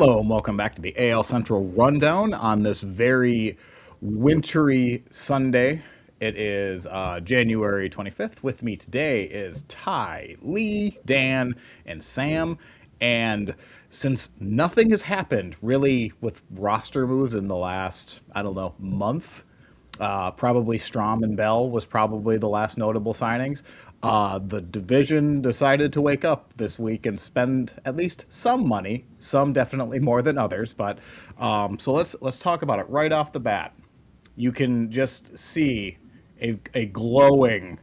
Hello and welcome back to the AL Central Rundown on this very wintry Sunday. It is January 25th. With me today is Ty, Lee, Dan, and Sam. And since nothing has happened really with roster moves in the last, I don't know, month, probably Strom and Bell was probably the last notable signings. The division decided to wake up this week and spend at least some money. Some definitely more than others, but so let's talk about it right off the bat. You can just see a glowing.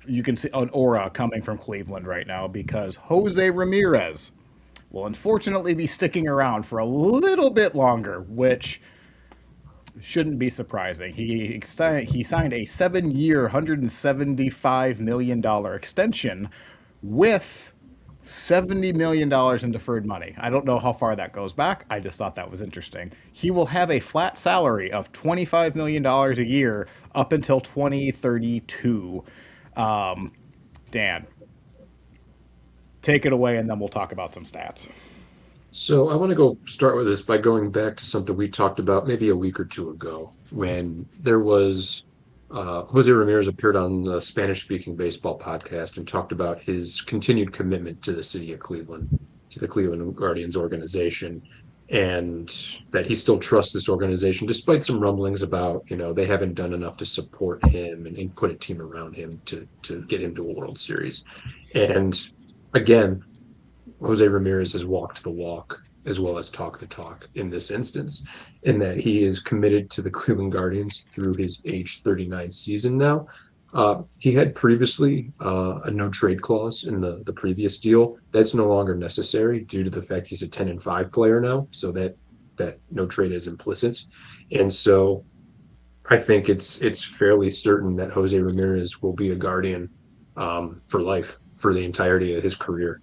You can see an aura coming from Cleveland right now because Jose Ramirez will unfortunately be sticking around for a little bit longer, which shouldn't be surprising. He signed a 7-year, $175 million extension with $70 million in deferred money. I don't know how far that goes back. I just thought that was interesting. He will have a flat salary of $25 million a year up until 2032. Dan, take it away, and then we'll talk about some stats. So I want to go start with this by going back to something we talked about maybe a week or two ago when there was Jose Ramirez appeared on the Spanish-speaking baseball podcast and talked about his continued commitment to the city of Cleveland, to the Cleveland Guardians organization, and that he still trusts this organization despite some rumblings about, they haven't done enough to support him and put a team around him to get him to a World Series. And again, Jose Ramirez has walked the walk as well as talked the talk in this instance, in that he is committed to the Cleveland Guardians through his age 39 season now. He had previously a no trade clause in the previous deal. That's no longer necessary due to the fact he's a 10-5 player now, so that no trade is implicit. And so I think it's fairly certain that Jose Ramirez will be a Guardian for life for the entirety of his career.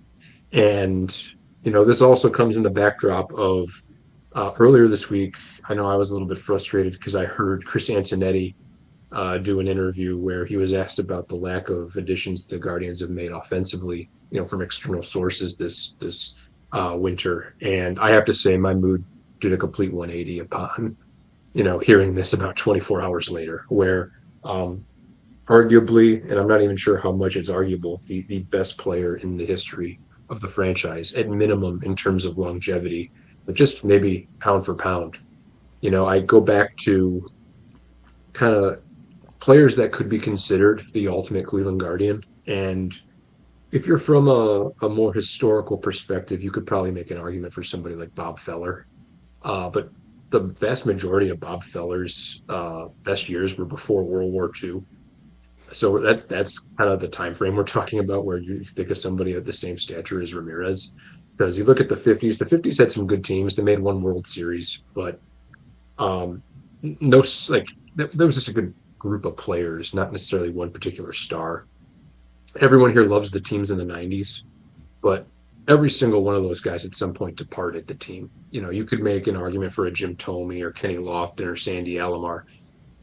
And, this also comes in the backdrop of earlier this week. I know I was a little bit frustrated because I heard Chris Antonetti do an interview where he was asked about the lack of additions the Guardians have made offensively, from external sources this winter. And I have to say, my mood did a complete 180 upon, hearing this about 24 hours later, where arguably, and I'm not even sure how much it's arguable, the best player in the history of the franchise, at minimum in terms of longevity, but just maybe pound for pound. I go back to kind of players that could be considered the ultimate Cleveland Guardian. And if you're from a more historical perspective, you could probably make an argument for somebody like Bob Feller. But the vast majority of Bob Feller's best years were before World War II. So that's kind of the time frame we're talking about, where you think of somebody of the same stature as Ramirez. Because you look at the 50s, the 50s had some good teams. They made one World Series, but um, no, like there was just a good group of players, not necessarily one particular star. Everyone here loves the teams in the 90s, but every single one of those guys at some point departed the team. You could make an argument for a Jim Thome or Kenny Lofton or Sandy Alomar.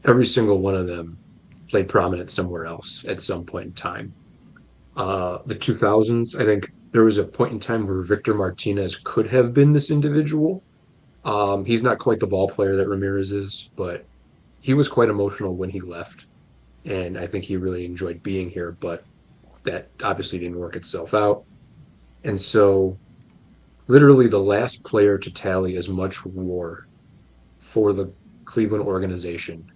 Every single one of them played prominent somewhere else at some point in time. The 2000s, I think there was a point in time where Victor Martinez could have been this individual. He's not quite the ball player that Ramirez is, but he was quite emotional when he left. And I think he really enjoyed being here, but that obviously didn't work itself out. And so, literally, the last player to tally as much WAR for the Cleveland organization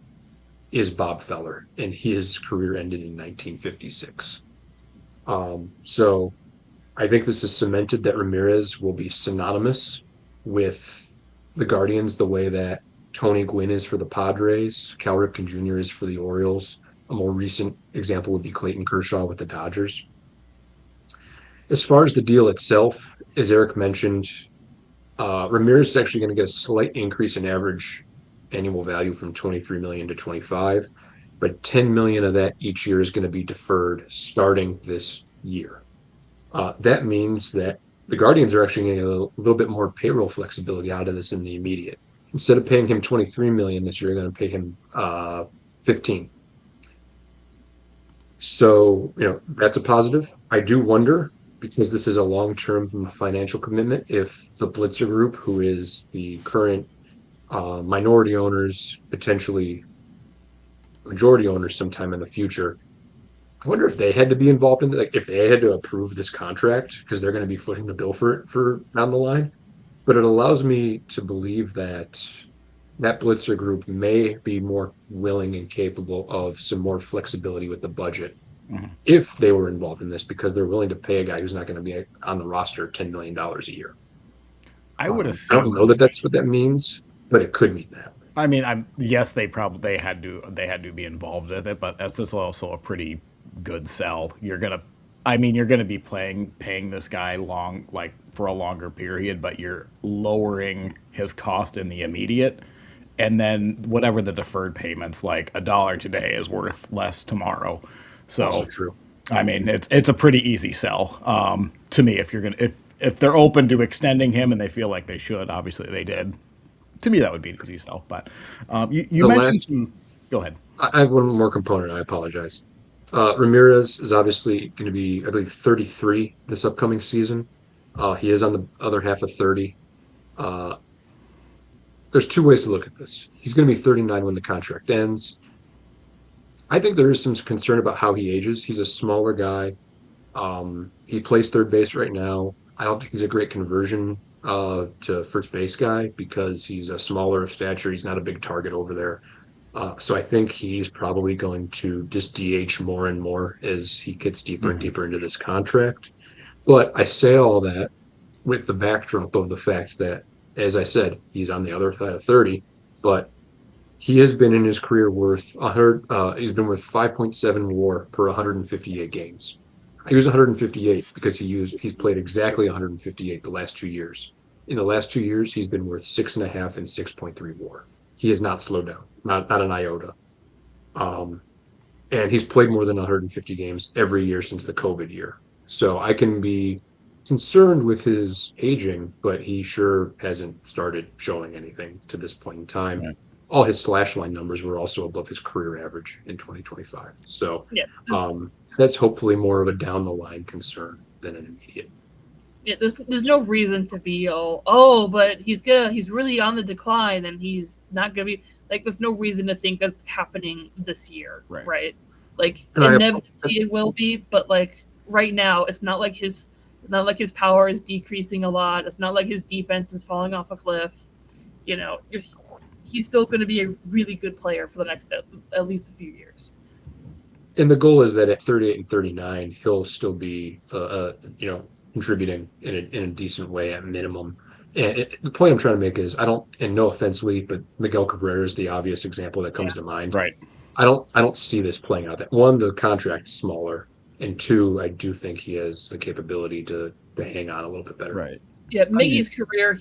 is Bob Feller, and his career ended in 1956. So I think this is cemented that Ramirez will be synonymous with the Guardians the way that Tony Gwynn is for the Padres, Cal Ripken Jr. is for the Orioles. A more recent example would be Clayton Kershaw with the Dodgers. As far as the deal itself, as Eric mentioned, Ramirez is actually going to get a slight increase in average annual value from 23 million to 25, but 10 million of that each year is going to be deferred starting this year. That means that the Guardians are actually getting a little bit more payroll flexibility out of this in the immediate. Instead of paying him 23 million this year, they're going to pay him 15. So, that's a positive. I do wonder because this is a long-term financial commitment, if the Blitzer Group, who is the current minority owners, potentially majority owners sometime in the future, I wonder if they had to be involved in it, like if they had to approve this contract because they're going to be footing the bill for it for down the line. But it allows me to believe that that Blitzer Group may be more willing and capable of some more flexibility with the budget Mhm. if they were involved in this because they're willing to pay a guy who's not going to be on the roster $10 million a year. I would I don't know assume. that that's what that means, but it could mean that. I mean, I'm yes, they had to be involved with it, but that's just also a pretty good sell. You're gonna be paying this guy long like for a longer period, but you're lowering his cost in the immediate, and then whatever the deferred payments, like $1 today is worth less tomorrow. Also So, true. I mean, it's a pretty easy sell to me if they're open to extending him and they feel like they should. Obviously, they did. To me, that would be an easy sell. But you The mentioned last, some. Go ahead. I have one more component. I apologize. Ramirez is obviously going to be, I believe, 33 this upcoming season. He is on the other half of 30. Uh, there's two ways to look at this. He's going to be 39 when the contract ends. I think there is some concern about how he ages. He's a smaller guy. He plays third base right now. I don't think he's a great conversion to first base guy because he's a smaller of stature. He's not a big target over there. So I think he's probably going to just DH more and more as he gets deeper and Hmm. deeper into this contract. But I say all that with the backdrop of the fact that, as I said, he's on the other side of 30, but he has been in his career worth 100. He's been worth 5.7 WAR per 158 games. He was 158 because he's played exactly 158 the last 2 years. In the last 2 years, he's been worth 6.5 and 6.3 WAR. He has not slowed down, not an iota. Um, and he's played more than 150 games every year since the COVID year. So I can be concerned with his aging, but he sure hasn't started showing anything to this point in time. Right. All his slash line numbers were also above his career average in 2025. So Yeah, that's hopefully more of a down the line concern than an immediate. there's no reason to be oh, but he's really on the decline and he's not gonna be like. There's no reason to think that's happening this year, Right. right? Like And I, inevitably it will be, but like right now, it's not like his power is decreasing a lot. It's not like his defense is falling off a cliff. You know, he's still going to be a really good player for the next at least a few years. and the goal is that at 38 and 39, he'll still be, contributing in a decent way at minimum. And the point I'm trying to make is I don't, and no offense, Lee, but Miguel Cabrera is the obvious example that comes Yeah. to mind. Right. I don't see this playing out. That one, the contract's smaller, and two, I do think he has the capability to hang on a little bit better. Right. Yeah, I mean, Miggy's career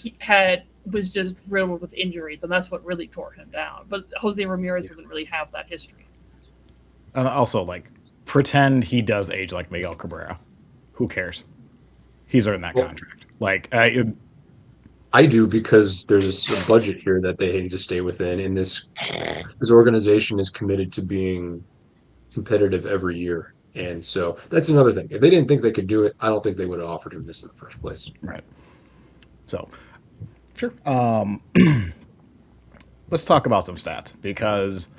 was just riddled with injuries, and that's what really tore him down. But Jose Ramirez doesn't really have that history. and also, like, pretend he does age like Miguel Cabrera. Who cares? He's earned that Well, contract. Like, I do because there's a budget here that they need to stay within, and this organization is committed to being competitive every year. And so that's another thing. If they didn't think they could do it, I don't think they would have offered him this in the first place. right. So, sure. Let's talk about some stats because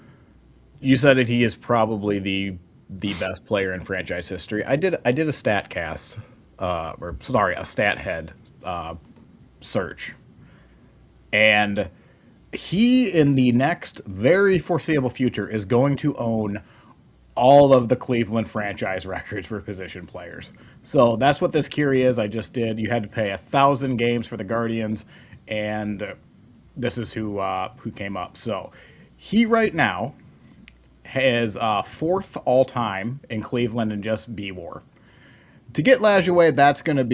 you said that he is probably the best player in franchise history. I did a stat cast, or sorry, a stat head search, and he in the next very foreseeable future is going to own all of the Cleveland franchise records for position players. So that's what this Curie is. I just did. You had to pay 1,000 games for the Guardians, and this is who came up. So he right now has fourth all time in Cleveland in just B WAR. To get Lajoie, that's gonna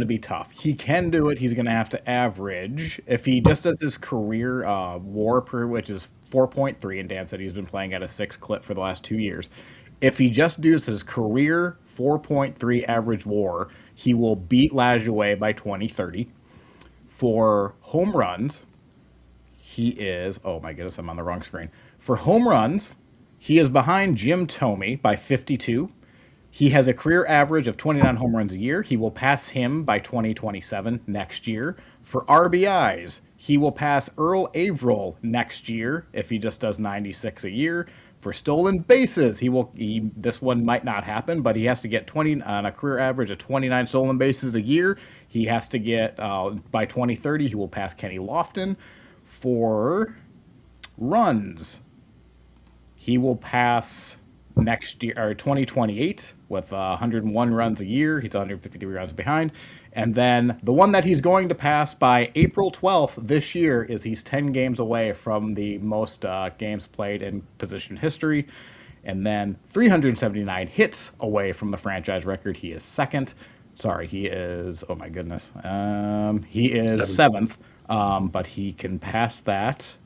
be tough. He can do it. He's gonna have to average if he just does his career WAR per, which is 4.3, and Dan said he's been playing at a 6 clip for the last 2 years. If he just does his career 4.3 average WAR, he will beat Lajoie by 2030. For home runs, he is, oh my goodness, I'm on the wrong screen. For home runs, he is behind Jim Thome by 52. He has a career average of 29 home runs a year. He will pass him by 2027 next year. For RBIs, he will pass Earl Averill next year if he just does 96 a year. For stolen bases, this one might not happen, but he has to get 20 on a career average of 29 stolen bases a year. He has to get by 2030 he will pass Kenny Lofton. For runs, he will pass next year or 2028 with 101 runs a year. He's 153 runs behind. And then the one that he's going to pass by April 12th this year is he's 10 games away from the most games played in position history. And then 379 hits away from the franchise record. He is second. Sorry, he is, oh my goodness. He is seventh, but he can pass that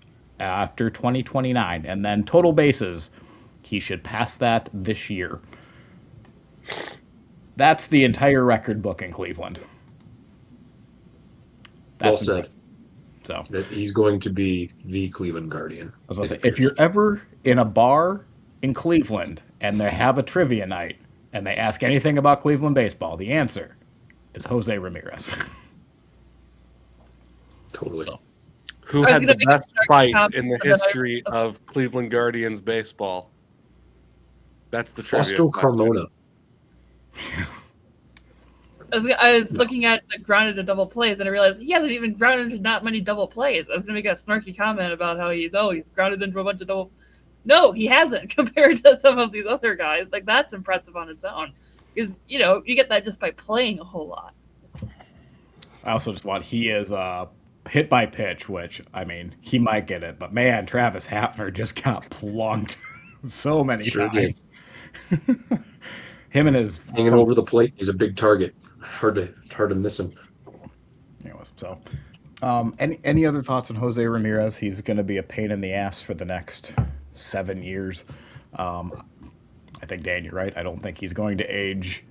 after 2029. And then total bases, he should pass that this year. That's the entire record book in Cleveland. That's well said. So that he's going to be the Cleveland Guardian. I was going to say, if you're ever in a bar in Cleveland and they have a trivia night and they ask anything about Cleveland baseball, the answer is Jose Ramirez. Totally. So. Who had the best fight in the history of Cleveland Guardians baseball? That's the Fausto Carmona. I was looking at the grounded to double plays, and I realized he hasn't even grounded into not many double plays. I was going to make a snarky comment about how he's grounded into a bunch of double. No, he hasn't compared to some of these other guys. Like, that's impressive on its own. Because, you get that just by playing a whole lot. I also just want, he is hit by pitch, which, I mean, he might get it. But, man, Travis Hafner just got plunked so many times. Him and his hanging over the plate. He's a big target. Hard to miss him. Anyways, so any other thoughts on Jose Ramirez? He's going to be a pain in the ass for the next 7 years. I think, Dan, you're right. I don't think he's going to age.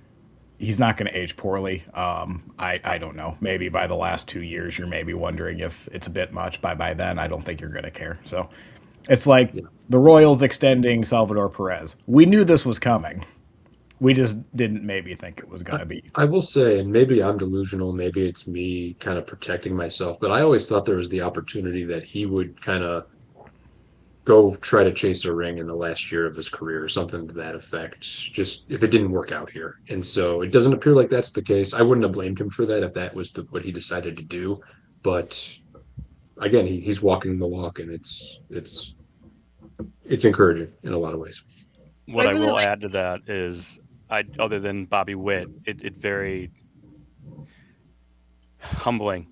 He's not going to age poorly. I don't know. Maybe by the last 2 years, you're maybe wondering if it's a bit much. By then, I don't think you're going to care. So it's like the Royals extending Salvador Perez. We knew this was coming. We just didn't maybe think it was going to be. I will say, and maybe I'm delusional, maybe it's me kind of protecting myself, but I always thought there was the opportunity that he would kind of go try to chase a ring in the last year of his career or something to that effect, just if it didn't work out here. And so it doesn't appear like that's the case. I wouldn't have blamed him for that if that was what he decided to do. But again, he's walking the walk, and it's encouraging in a lot of ways. What I will add to that is, other than Bobby Witt, it very humbling,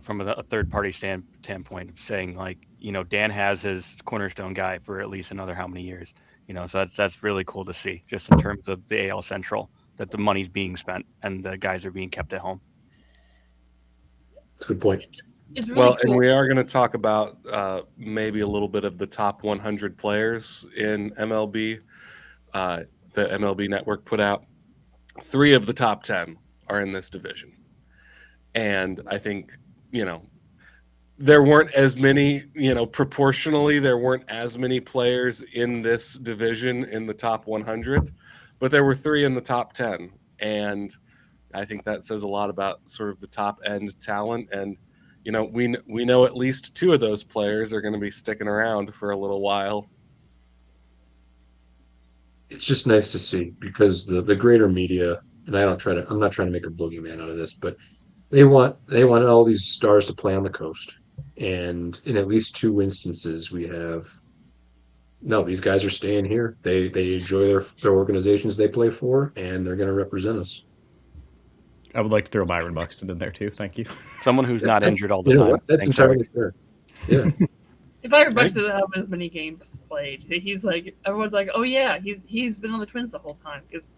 from a third-party standpoint, of saying, like, Dan has his cornerstone guy for at least another how many years, so that's really cool to see, just in terms of the AL Central, that the money's being spent and the guys are being kept at home. That's a good point. It's really cool. And we are going to talk about maybe a little bit of the top 100 players in MLB. The MLB Network put out 3 of the top 10 are in this division. And I think, there weren't as many, proportionally, there weren't as many players in this division in the top 100, but there were 3 in the top 10. And I think that says a lot about sort of the top end talent. And, we know at least 2 of those players are going to be sticking around for a little while. It's just nice to see, because the greater media, and I'm not trying to make a boogeyman out of this, but they want all these stars to play on the coast. And in at least 2 instances, we have, no, these guys are staying here. They enjoy their organizations they play for, and they're going to represent us. I would like to throw Byron Buxton in there too. Thank you. Someone who's not injured all the time. That's entirely fair. Yeah. If Byron Buxton doesn't have as many games played, he's like, everyone's like, oh yeah, he's been on the Twins the whole time, because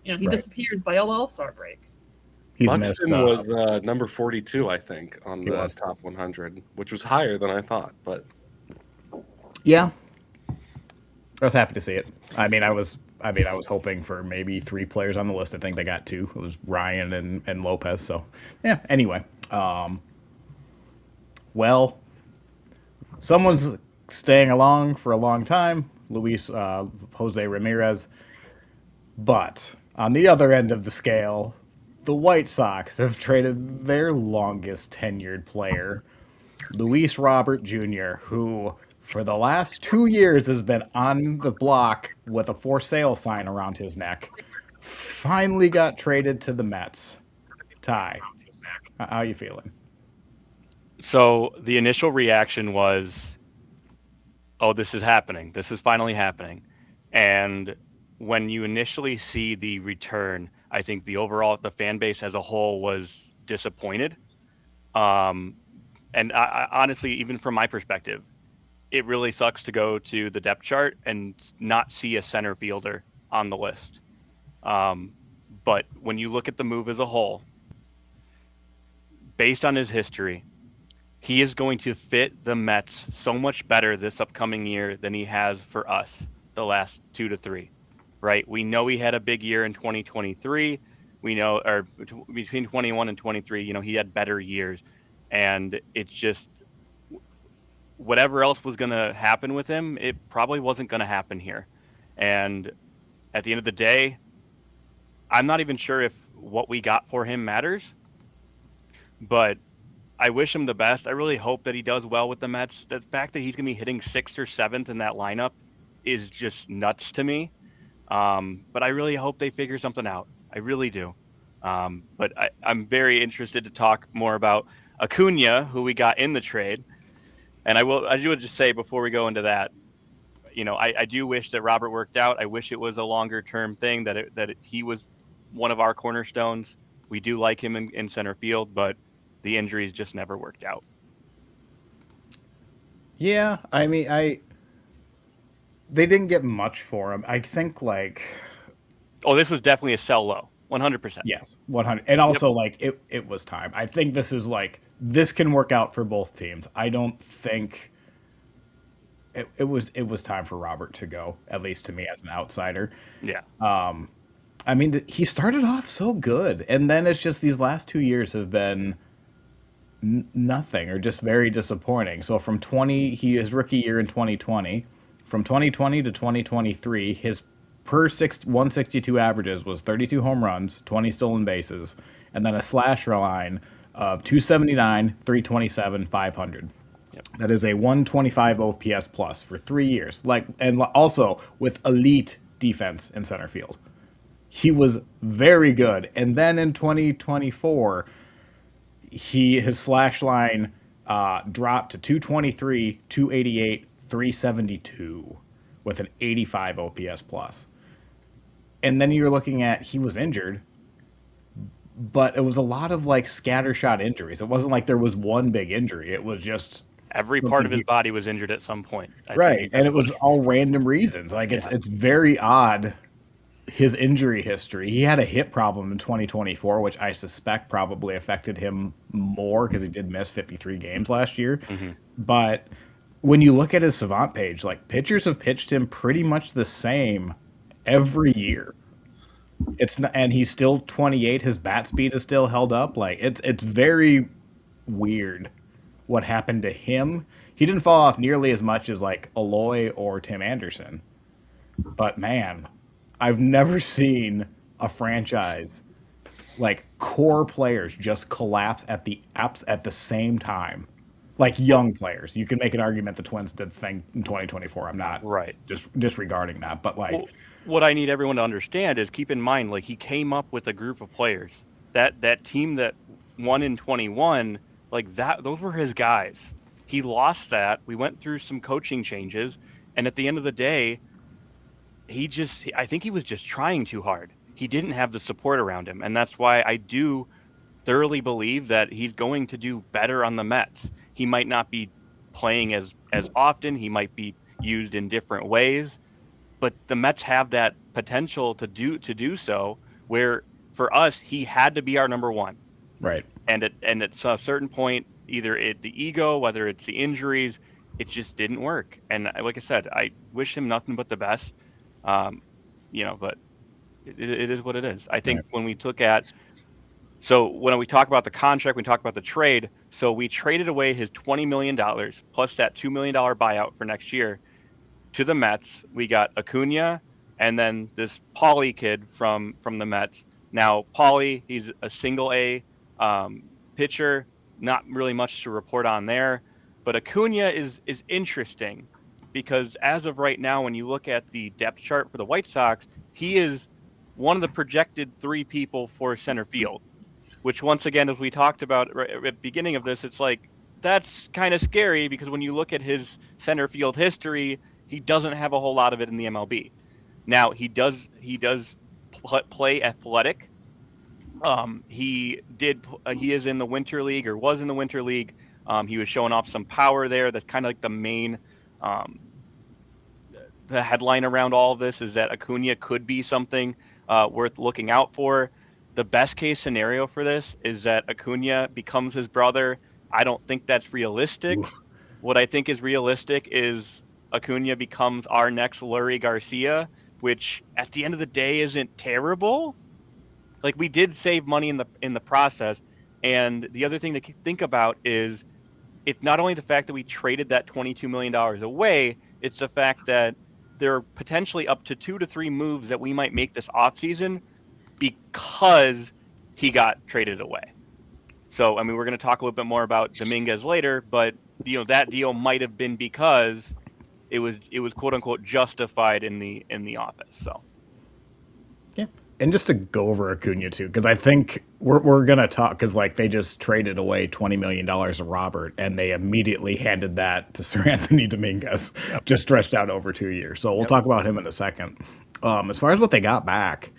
he disappears by All-Star break. Buxton was number 42, I think, on the top 100, which was higher than I thought. But yeah, I was happy to see it. I mean, I was hoping for maybe 3 players on the list. I think they got 2. It was Ryan and Lopez. So yeah. Anyway, well, someone's staying along for a long time. Jose Ramirez. But on the other end of the scale, the White Sox have traded their longest tenured player, Luis Robert Jr., who for the last 2 years has been on the block with a for sale sign around his neck, finally got traded to the Mets. Ty, how you feeling? So the initial reaction was, oh, this is happening. This is finally happening. And when you initially see the return, I think the fan base as a whole was disappointed. And I honestly, even from my perspective, it really sucks to go to the depth chart and not see a center fielder on the list. But when you look at the move as a whole, based on his history, he is going to fit the Mets so much better this upcoming year than he has for us the last 2 to 3, right? We know he had a big year in 2023. We know, or between 21 and 23, he had better years. And it's just, whatever else was going to happen with him, it probably wasn't going to happen here. And at the end of the day, I'm not even sure if what we got for him matters, but I wish him the best. I really hope that he does well with the Mets. The fact that he's going to be hitting 6th or 7th in that lineup is just nuts to me. But I really hope they figure something out. I really do. But I'm very interested to talk more about Acuna, who we got in the trade. And I do just say before we go into that, I do wish that Robert worked out. I wish it was a longer term thing, that he was one of our cornerstones. We do like him in center field, but the injuries just never worked out. Yeah, I mean, they didn't get much for him. I think this was definitely a sell low, 100%. yes, 100. And also it was time. I think this can work out for both teams. I don't think it was time for Robert to go, at least to me as an outsider. Yeah. I mean, he started off so good, and then it's just these last 2 years have been nothing, or just very disappointing. So from his rookie year in 2020, from 2020 to 2023, his per 162 averages was 32 home runs, 20 stolen bases, and then a slash line of 279, 327, 500. Yep. That is a 125 OPS plus for 3 years. And also with elite defense in center field. He was very good. And then in 2024, his slash line dropped to 223, 288, 372 with an 85 OPS plus. And then you're looking at, he was injured, but it was a lot of scattershot injuries. It wasn't like there was one big injury. It was just every part of his body was injured at some point. Right. And it was all random reasons. It's very odd, his injury history. He had a hip problem in 2024, which I suspect probably affected him more because he did miss 53 games last year. Mm-hmm. But when you look at his Savant page, pitchers have pitched him pretty much the same every year. And he's still 28. His bat speed is still held up. It's very weird what happened to him. He didn't fall off nearly as much as Eloy or Tim Anderson. But man, I've never seen a franchise core players just collapse at the same time. Young players. You can make an argument the Twins did the thing in 2024. I'm not just disregarding that, but what I need everyone to understand is, keep in mind, he came up with a group of players. That team that won in 21, those were his guys. He lost that. We went through some coaching changes, and at the end of the day, I think he was just trying too hard. He didn't have the support around him, and that's why I do thoroughly believe that he's going to do better on the Mets. He might not be playing as often. He might be used in different ways, but the Mets have that potential to do so, where for us, he had to be our number one. Right. And at a certain point, either the ego, whether it's the injuries, it just didn't work. And like I said, I wish him nothing but the best. But it is what it is. I think when we when we talk about the contract, we talk about the trade. So we traded away his $20 million plus that $2 million buyout for next year to the Mets. We got Acuna, and then this Paulie kid from the Mets. Now Paulie, he's a single A pitcher, not really much to report on there. But Acuna is interesting because as of right now, when you look at the depth chart for the White Sox, he is one of the projected 3 people for center field. Which once again, as we talked about at the beginning of this, it's like that's kind of scary because when you look at his center field history, he doesn't have a whole lot of it in the MLB. Now he does play athletic. He is in the Winter League or was in the Winter League. He was showing off some power there. That's kind of like the main the headline around all of this is that Acuna could be something worth looking out for. The best case scenario for this is that Acuna becomes his brother. I don't think that's realistic. Oof. What I think is realistic is Acuna becomes our next Lurie Garcia, which at the end of the day isn't terrible. Like, we did save money in the process. And the other thing to think about is it's not only the fact that we traded that $22 million away, it's the fact that there are potentially up to 2 to 3 moves that we might make this offseason because he got traded away. So, I mean, we're going to talk a little bit more about Dominguez later, but that deal might have been because it was quote unquote justified in the office. So, yeah. And just to go over Acuna too, because I think we're gonna talk because like they just traded away $20 million of Robert, and they immediately handed that to Sir Anthony Dominguez, just stretched out over 2 years. So we'll talk about him in a second. As far as what they got back,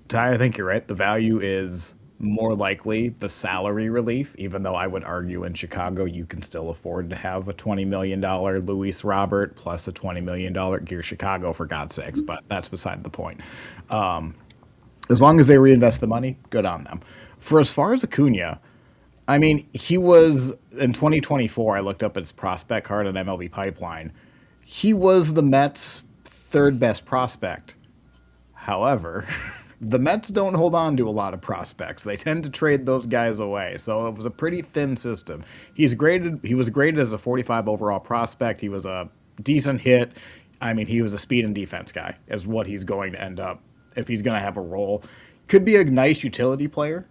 Ty, I think you're right. The value is more likely the salary relief, even though I would argue in Chicago you can still afford to have a $20 million Luis Robert plus a $20 million Gear Chicago, for God's sakes, but that's beside the point. As long as they reinvest the money, good on them. For as far as Acuna, I mean, he was, in 2024, I looked up his prospect card on MLB Pipeline. He was the Mets' 3rd best prospect. However, the Mets don't hold on to a lot of prospects. They tend to trade those guys away. So it was a pretty thin system. He was graded as a 45 overall prospect. He was a decent hit. I mean, he was a speed and defense guy, is what he's going to end up if he's going to have a role. Could be a nice utility player.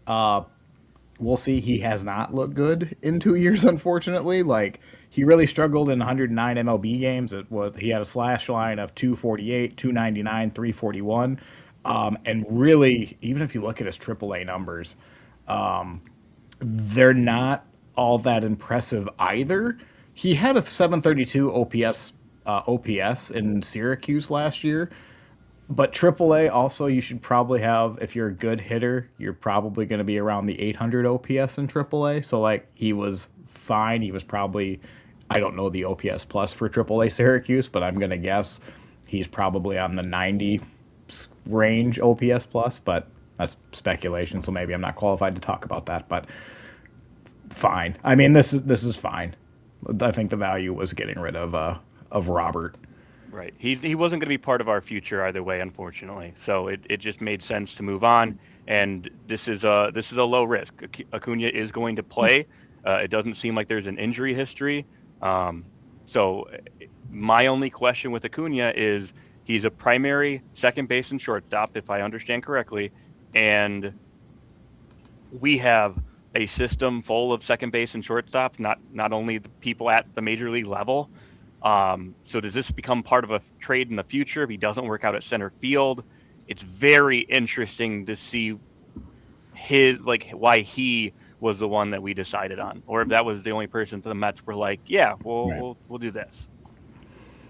We'll see. He has not looked good in 2 years, unfortunately. Like, he really struggled in 109 MLB games. He had a slash line of 248, 299, 341. And really, even if you look at his AAA numbers, they're not all that impressive either. He had a 732 OPS in Syracuse last year. But AAA also, you should probably have, if you're a good hitter, you're probably going to be around the 800 OPS in AAA. So, like, he was fine. He was probably, I don't know the OPS plus for AAA Syracuse, but I'm going to guess he's probably on the 90 range OPS plus, but that's speculation, so maybe I'm not qualified to talk about that, but fine. I mean, this is fine. I think the value was getting rid of Robert. right. He wasn't going to be part of our future either way, unfortunately. So it just made sense to move on. And this is a low risk. Acuna is going to play. It doesn't seem like there's an injury history. So my only question with Acuna is he's a primary second base and shortstop, if I understand correctly. And we have a system full of second base and shortstops, not only the people at the major league level. So does this become part of a trade in the future if he doesn't work out at center field? It's very interesting to see why he was the one that we decided on, or if that was the only person to the Mets were like, yeah, we'll do this.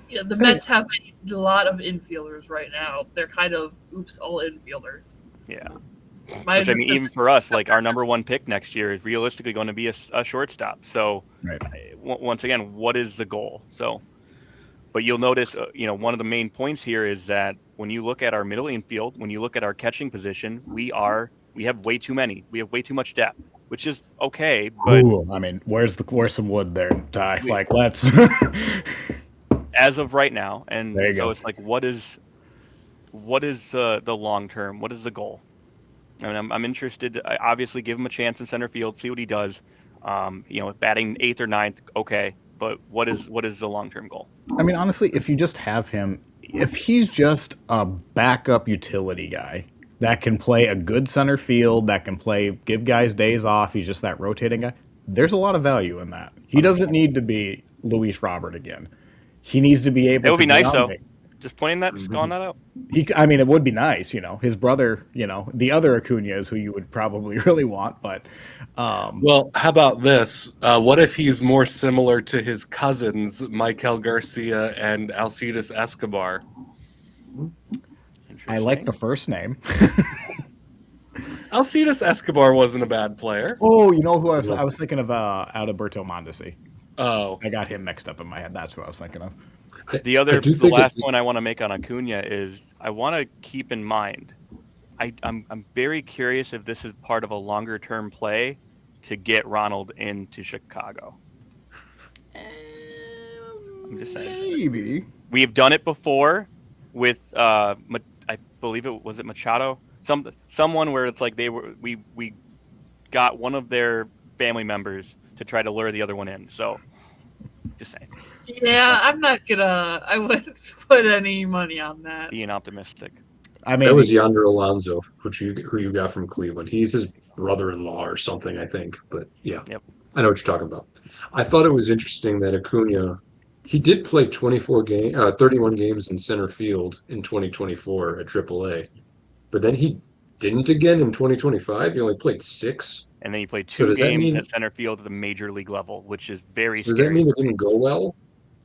Yeah, the Mets have a lot of infielders right now. They're kind of all infielders. Yeah. Which, I mean, even for us, like, our number 1 pick next year is realistically going to be a shortstop. So, once again, what is the goal? So, but you'll notice, one of the main points here is that when you look at our middle infield, when you look at our catching position, we have way too many. We have way too much depth, which is okay. But I mean, where's some wood there, Ty? Like, let's. As of right now, and so go. It's like, what is the long term? What is the goal? I mean, I'm interested. Obviously, give him a chance in center field, see what he does. Batting 8th or 9th, okay. but what is the long-term goal? I mean, honestly, if you just have him, if he's just a backup utility guy that can play a good center field, that can give guys days off, he's just that rotating guy, there's a lot of value in that. He doesn't need to be Luis Robert again. He needs to be able to. It would be nice, though. dominate. Just pointing that, just calling that out. I mean, it would be nice, his brother, the other Acuna is who you would probably really want, but. Well, how about this? What if he's more similar to his cousins, Michael Garcia and Alcides Escobar? I like the first name. Alcides Escobar wasn't a bad player. Oh, you know who I was thinking of? Adalberto Mondesi. Oh, I got him mixed up in my head. That's who I was thinking of. The last point I want to make on Acuna is I want to keep in mind, I'm very curious if this is part of a longer term play to get Ronald into Chicago. I'm just saying. Maybe. We have done it before with I believe it was Machado, someone where it's like we got one of their family members to try to lure the other one in. So just saying. Yeah, I wouldn't put any money on that. Being optimistic. I mean, That was Yonder Alonso, who you got from Cleveland. He's his brother-in-law or something, I think. But yeah, Yep. I know what you're talking about. I thought it was interesting that Acuna, he did play 31 games in center field in 2024 at AAA, but then he didn't again in 2025. He only played 6. And then he played So 2 does that games mean- at center field at the major league level, which is very So does that scary. mean it didn't go well?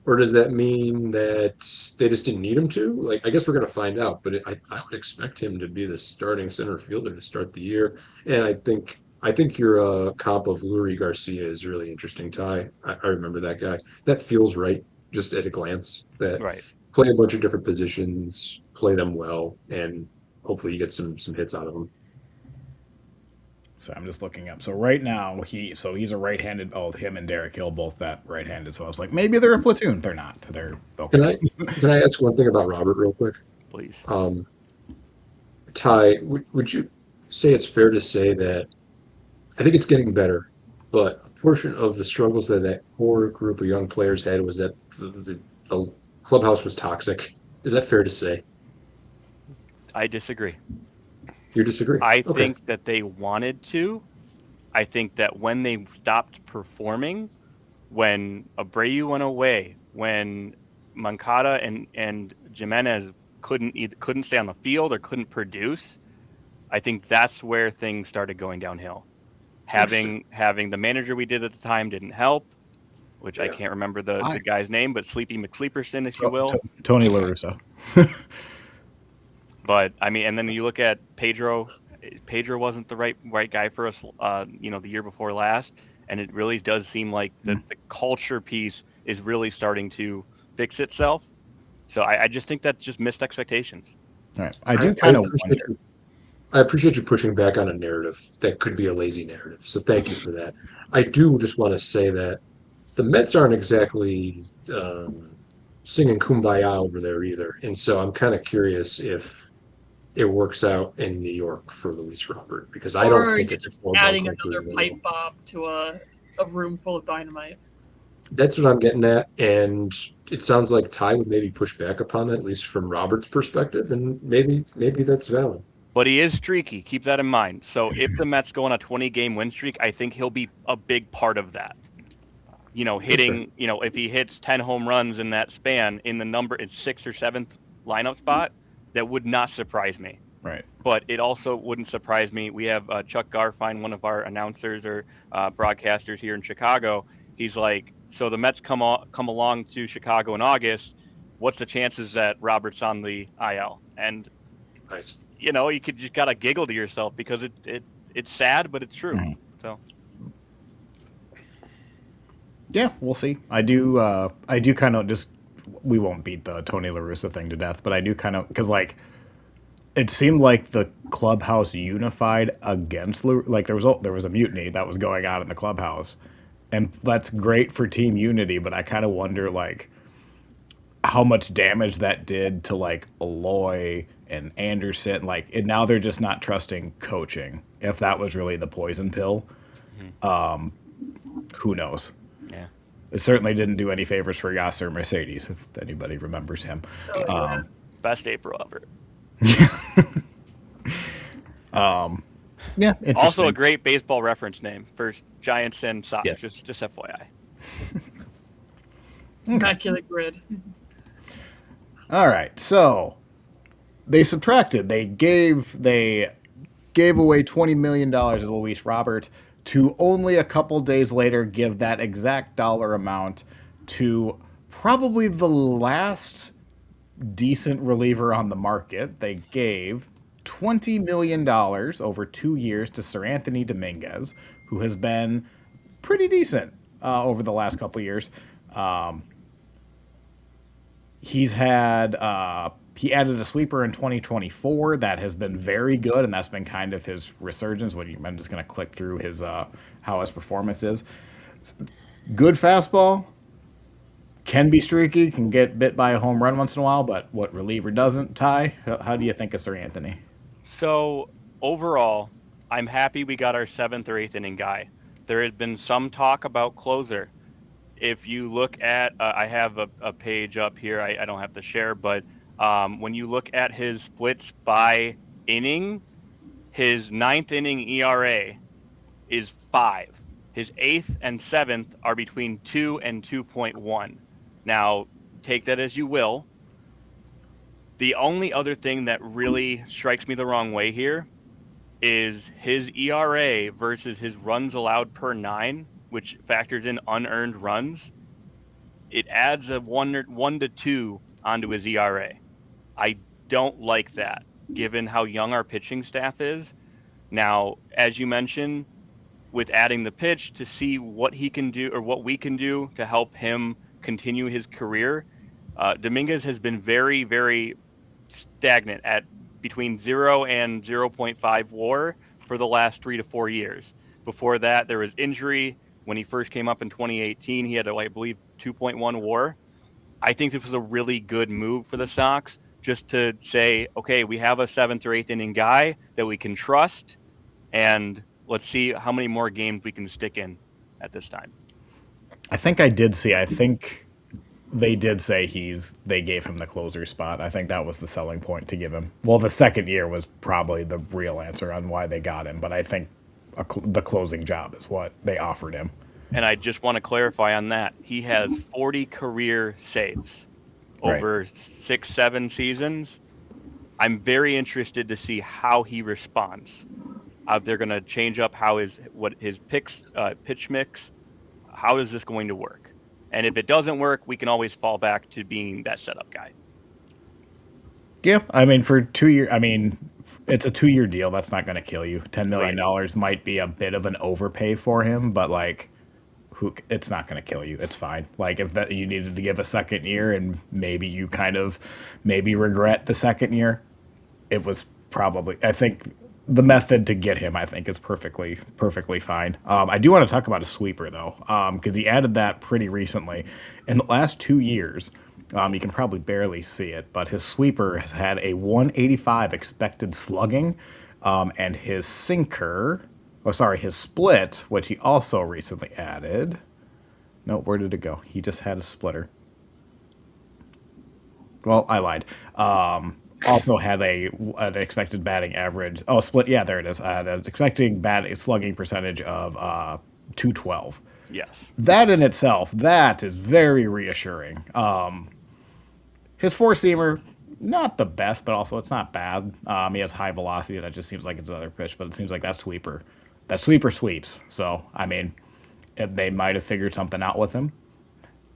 Or does that mean that they just didn't need him to? Like, I guess we're going to find out, but I would expect him to be the starting center fielder to start the year. And I think your comp of Lurie Garcia is really interesting, Ty. I remember that guy. That feels right just at a glance. That Right. play a bunch of different positions, play them well, and hopefully you get some hits out of them. So I'm just looking up. So right now he's a right-handed. Oh, him and Derek Hill both that right-handed. So I was like, maybe they're a platoon. They're not. They're okay. Can I ask one thing about Robert real quick? Please. Ty, would you say it's fair to say that I think it's getting better, but a portion of the struggles that core group of young players had was that the clubhouse was toxic. Is that fair to say? I disagree. You disagree? I Okay. think that they wanted to. I think that when they stopped performing, when Abreu went away, when Moncada and Jimenez couldn't stay on the field or couldn't produce, I think that's where things started going downhill. Having the manager we did at the time didn't help, which I can't remember the guy's name, but Sleepy McSleeperson, if you will. Tony La Russa. But I mean, and then you look at Pedro. Pedro wasn't the right guy for us, the year before last, and it really does seem like the culture piece is really starting to fix itself. So I just think that's just missed expectations. All right. I do kind of appreciate wonder. I appreciate you pushing back on a narrative that could be a lazy narrative. So thank you for that. I do just want to say that the Mets aren't exactly singing Kumbaya over there either. And so I'm kind of curious if it works out in New York for Luis Robert, because I don't think it's a foregone adding conclusion another at pipe all. bomb to a room full of dynamite. That's what I'm getting at. And it sounds like Ty would maybe push back upon that, at least from Robert's perspective. And maybe that's valid. But he is streaky. Keep that in mind. So if the Mets go on a 20-game win streak, I think he'll be a big part of that. Hitting, if he hits 10 home runs in that span in the number, it's 6th or 7th lineup spot, that would not surprise me. Right. But it also wouldn't surprise me. We have Chuck Garfine, one of our announcers or broadcasters here in Chicago. He's like, so the Mets come along to Chicago in August. What's the chances that Robert's on the IL? And Nice. you just gotta giggle to yourself because it's sad, but it's true. Mm-hmm. So Yeah, we'll see. I do kind of just. We won't beat the Tony La Russa thing to death, but I do kind of because it seemed like the clubhouse unified against there was a mutiny that was going on in the clubhouse, and that's great for team unity. But I kind of wonder how much damage that did to Aloy and Anderson. And now they're just not trusting coaching. If that was really the poison pill, who knows? yeah, It certainly didn't do any favors for Yasser Mercedes, if anybody remembers him. Best April ever. Yeah, interesting. Also a great baseball reference name for Giants and Sox. Yes. Just FYI. Immaculate grid. All right, so they subtracted. They gave away $20 million to Luis Robert to only a couple days later give that exact dollar amount to probably the last decent reliever on the market. They gave $20 million over 2 years to Sir Anthony Dominguez, who has been pretty decent over the last couple years. He added a sweeper in 2024 that has been very good, and that's been kind of his resurgence. I'm just going to click through his how his performance is. Good fastball, can be streaky, can get bit by a home run once in a while, but what reliever doesn't? Ty, how do you think of Sir Anthony? So overall, I'm happy we got our 7th or 8th inning guy. There has been some talk about closer. If you look at, I have a page up here. I don't have to share, but when you look at his splits by inning, his 9th inning ERA is 5. His 8th and 7th are between 2 and 2.1. Now, take that as you will. The only other thing that really strikes me the wrong way here is his ERA versus his runs allowed per 9, which factors in unearned runs. It adds a 1 to 2 onto his ERA. I don't like that, given how young our pitching staff is. Now, as you mentioned, with adding the pitch to see what he can do or what we can do to help him continue his career, Dominguez has been very, very stagnant at between 0 and 0.5 WAR for the last 3 to 4 years. Before that, there was injury. When he first came up in 2018, he had, I believe, 2.1 WAR. I think this was a really good move for the Sox, just to say, okay, we have a 7th or 8th inning guy that we can trust, and let's see how many more games we can stick in at this time. I think they did say they gave him the closer spot. I think that was the selling point to give him. Well, the second year was probably the real answer on why they got him, but I think the closing job is what they offered him. And I just want to clarify on that. He has 40 career saves over 6-7 seasons. I'm very interested to see how he responds. They're going to change up his pitch mix. How is this going to work? And if it doesn't work, we can always fall back to being that setup guy. Yeah, I mean, for 2 years, it's a 2-year deal. That's not going to kill you. $10 million might be a bit of an overpay for him, but it's not going to kill you. It's fine. If you needed to give a second year and maybe you maybe regret the second year, it was probably, I think the method to get him, I think, is perfectly fine. I do want to talk about a sweeper, though, because he added that pretty recently. In the last 2 years, you can probably barely see it, but his sweeper has had a 185 expected slugging, and his split, which he also recently added. No, where did it go? He just had a splitter. Well, I lied. Also had an expected batting average. Oh, split. Yeah, there it is. An expecting slugging percentage of 212. Yes. That in itself, that is very reassuring. His four-seamer, not the best, but also it's not bad. He has high velocity. That just seems like it's another pitch, but it seems like that sweeper sweeps. So, if they might have figured something out with him.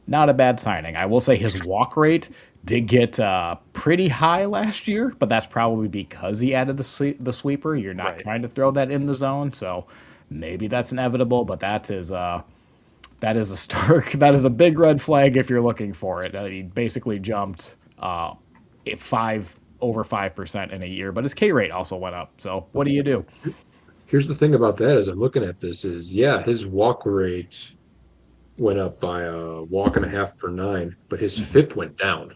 Not a bad signing. I will say his walk rate did get pretty high last year, but that's probably because he added the sweeper. You're not trying to throw that in the zone, so maybe that's inevitable. But that is a big red flag if you're looking for it. He basically jumped over 5% in a year, but his K rate also went up. So what do you do? Here's the thing about that as I'm looking at this is, his walk rate went up by a walk and a half per 9, but his FIP went down.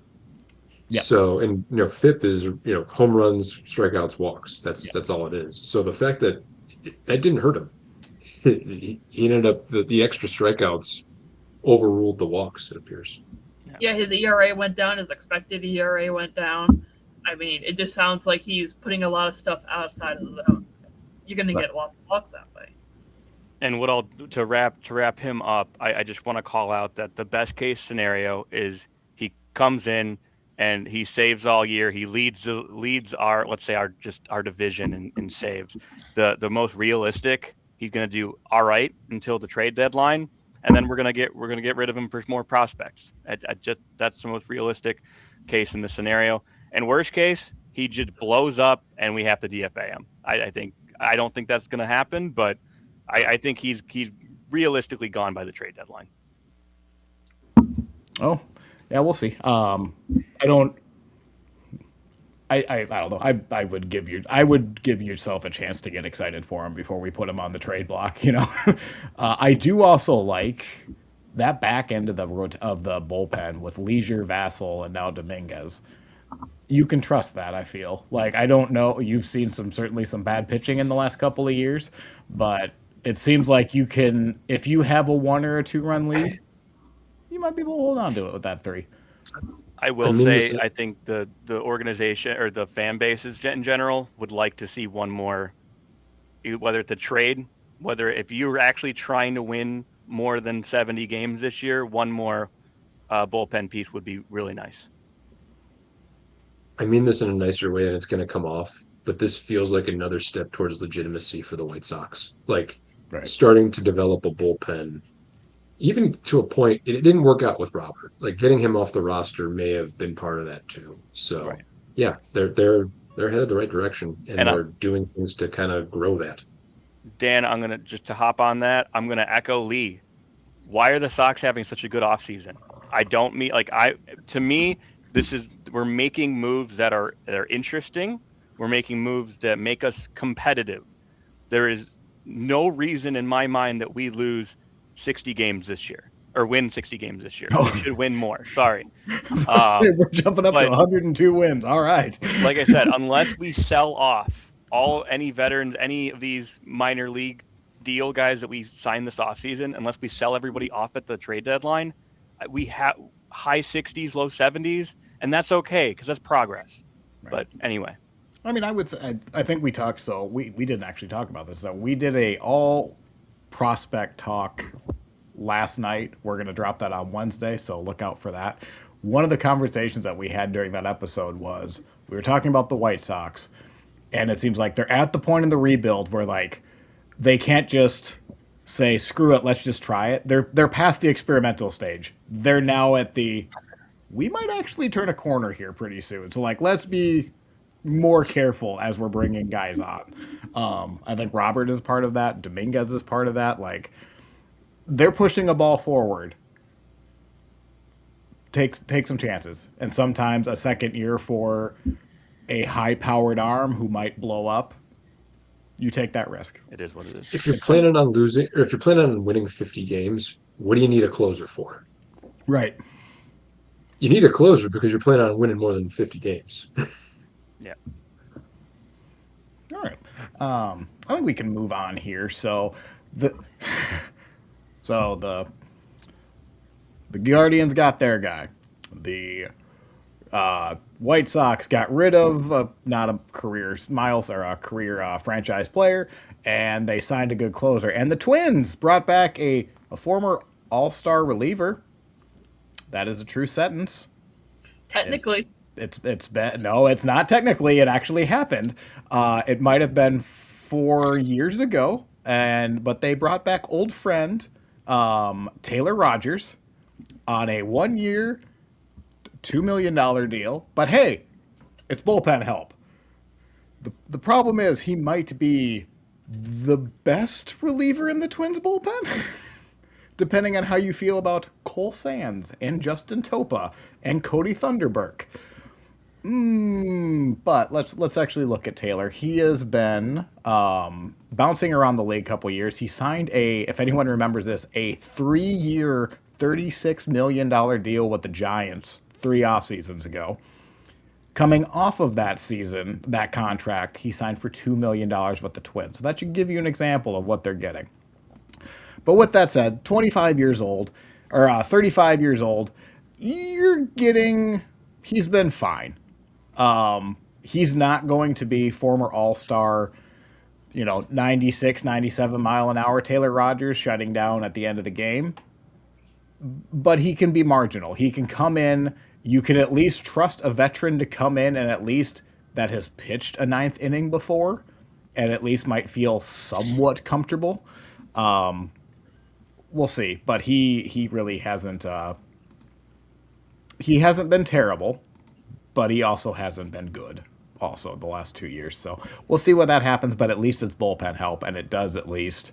Yeah. So, and FIP is home runs, strikeouts, walks. That's all it is. So the fact that didn't hurt him, he ended up the extra strikeouts overruled the walks, it appears. Yeah, his ERA went down. His expected ERA went down. I mean, it just sounds like he's putting a lot of stuff outside of the zone. You're going to get lots of walks that way. And what I'll to wrap him up, I just want to call out that the best case scenario is he comes in and he saves all year. He leads our, let's say, our division in saves. The most realistic, he's going to do all right until the trade deadline, and then we're gonna get rid of him for more prospects. That's the most realistic case in the scenario. And worst case, he just blows up and we have to DFA him. I don't think that's going to happen, but I think he's realistically gone by the trade deadline. Oh, yeah, we'll see. I don't know. I would give yourself a chance to get excited for him before we put him on the trade block. I do also like that back end of the bullpen with Leisure, Vassell, and now Dominguez. You can trust that. I feel like, I don't know. You've seen certainly some bad pitching in the last couple of years, but it seems like you can, if you have a 1 or a 2 run lead, you might be able to hold on to it with that 3. I will say, I think the organization or the fan bases in general would like to see one more, whether it's a trade, whether if you're actually trying to win more than 70 games this year, one more bullpen piece would be really nice. I mean this in a nicer way, and it's going to come off, but this feels like another step towards legitimacy for the White Sox. Like starting to develop a bullpen, even to a point. It didn't work out with Robert. Like getting him off the roster may have been part of that too. So yeah, they're headed the right direction, and they're doing things to kind of grow that. Dan, I'm gonna just to hop on that. I'm gonna echo Lee. Why are the Sox having such a good offseason? To me, we're making moves that are interesting. We're making moves that make us competitive. There is no reason in my mind that we lose 60 games this year or win 60 games this year. We should win more. Sorry. We're jumping up to 102 wins. All right. Like I said, unless we sell off any veterans, any of these minor league deal guys that we signed this offseason, unless we sell everybody off at the trade deadline, we have high 60s, low 70s, and that's okay because that's progress. Right. But anyway. I mean, I would say, I think we talked, so we didn't actually talk about this. So we did a all prospect talk last night. We're going to drop that on Wednesday, so look out for that. One of the conversations that we had during that episode was we were talking about the White Sox, and it seems like they're at the point in the rebuild where, like, they can't just say, screw it, let's just try it. They're past the experimental stage. They're now at we might actually turn a corner here pretty soon. So, like, let's be more careful as we're bringing guys on. I think Robert is part of that. Dominguez is part of that. Like, they're pushing a ball forward. Take some chances. And sometimes a second year for a high-powered arm who might blow up, you take that risk. It is what it is. If you're planning on losing, or if you're planning on winning 50 games, what do you need a closer for? Right. You need a closer because you're planning on winning more than 50 games. Yeah. All right. I think we can move on here. So the Guardians got their guy. The White Sox got rid of not a career Miles or a career franchise player, and they signed a good closer. And the Twins brought back a former All-Star reliever. That is a true sentence. Technically. It's been, no, it's not technically. It actually happened. It might have been 4 years ago, but they brought back old friend Taylor Rogers on a 1-year, $2 million deal. But hey, it's bullpen help. The problem is he might be the best reliever in the Twins bullpen. Depending on how you feel about Cole Sands and Justin Topa and Cody Thunderberg. But let's actually look at Taylor. He has been bouncing around the league a couple years. He signed if anyone remembers this, a 3-year, $36 million deal with the Giants 3 off seasons ago. Coming off of that season, that contract, he signed for $2 million with the Twins. So that should give you an example of what they're getting. But with that said, 25 years old, or 35 years old. He's been fine. He's not going to be former All-Star, 96, 97 mile an hour Taylor Rogers shutting down at the end of the game. But he can be marginal. He can come in. You can at least trust a veteran to come in and at least that has pitched a ninth inning before and at least might feel somewhat comfortable. We'll see. But he really hasn't he hasn't been terrible, but he also hasn't been good also the last 2 years. So we'll see what that happens, but at least it's bullpen help, and it does at least,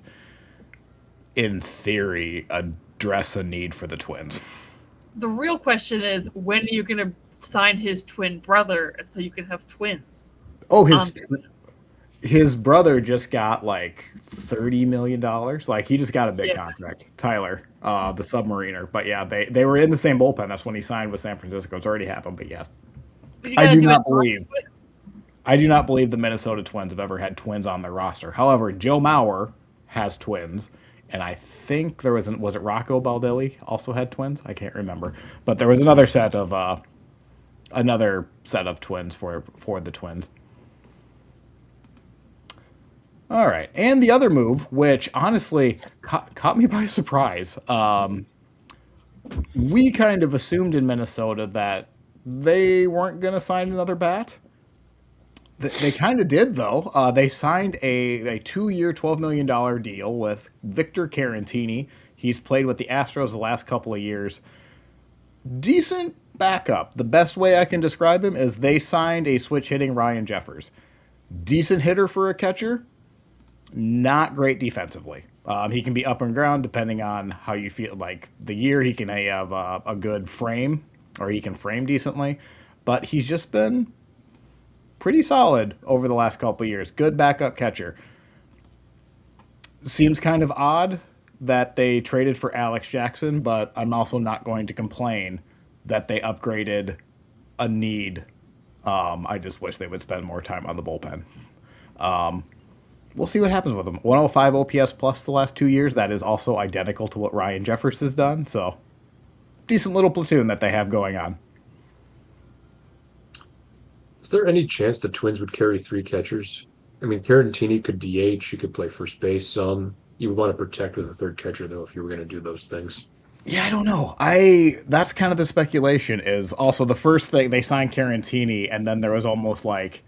in theory, address a need for the Twins. The real question is, when are you going to sign his twin brother so you can have twins? Oh, his brother just got like $30 million. Like, he just got a big contract. Tyler, the submariner. But yeah, they were in the same bullpen. That's when he signed with San Francisco. It's already happened, but yeah. I do not believe the Minnesota Twins have ever had twins on their roster. However, Joe Mauer has twins, and I think was it Rocco Baldelli also had twins? I can't remember, but there was another set of twins for the Twins. All right, and the other move, which honestly caught me by surprise, we kind of assumed in Minnesota that they weren't going to sign another bat. They kind of did, though. They signed a 2-year, $12 million deal with Victor Carantini. He's played with the Astros the last couple of years. Decent backup. The best way I can describe him is they signed a switch-hitting Ryan Jeffers. Decent hitter for a catcher. Not great defensively. He can be up and ground depending on how you feel. Like the year, he can have a good frame, or he can frame decently. But he's just been pretty solid over the last couple of years. Good backup catcher. Seems kind of odd that they traded for Alex Jackson, but I'm also not going to complain that they upgraded a need. I just wish they would spend more time on the bullpen. We'll see what happens with them. 105 OPS plus the last 2 years. That is also identical to what Ryan Jeffers has done. So, decent little platoon that they have going on. Is there any chance the Twins would carry 3 catchers? I mean, Carantini could DH. He could play first base some. You would want to protect with a third catcher, though, if you were going to do those things. Yeah, I don't know. That's kind of the speculation is also the first thing they signed Carantini, and then there was almost like,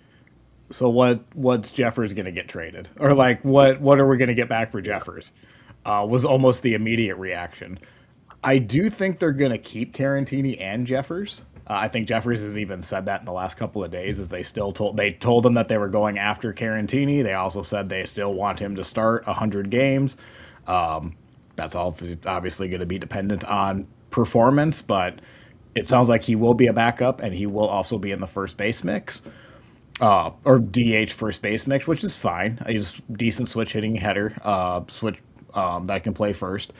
so what's Jeffers going to get traded? Or like, what are we going to get back for Jeffers? Was almost the immediate reaction. I do think they're going to keep Carantini and Jeffers. I think Jeffers has even said that in the last couple of days, as they told him that they were going after Carantini. They also said they still want him to start 100 games. That's all obviously going to be dependent on performance, but it sounds like he will be a backup, and he will also be in the first base mix. Or DH first base mix, which is fine. He's a decent switch hitting header, that can play first.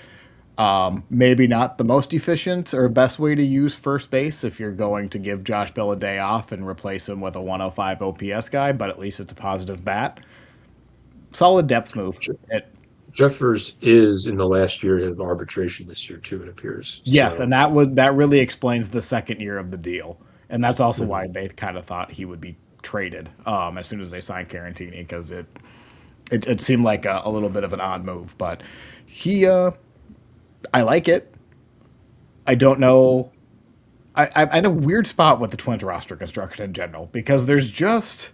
Maybe not the most efficient or best way to use first base if you're going to give Josh Bell a day off and replace him with a 105 OPS guy, but at least it's a positive bat. Solid depth move. Jeffers is in the last year of arbitration this year too, it appears. Yes, so. And that really explains the second year of the deal, and that's also why they kind of thought he would be traded as soon as they signed Carantini, because it seemed like a little bit of an odd move, but I like it. I don't know. I'm in a weird spot with the Twins roster construction in general, because there's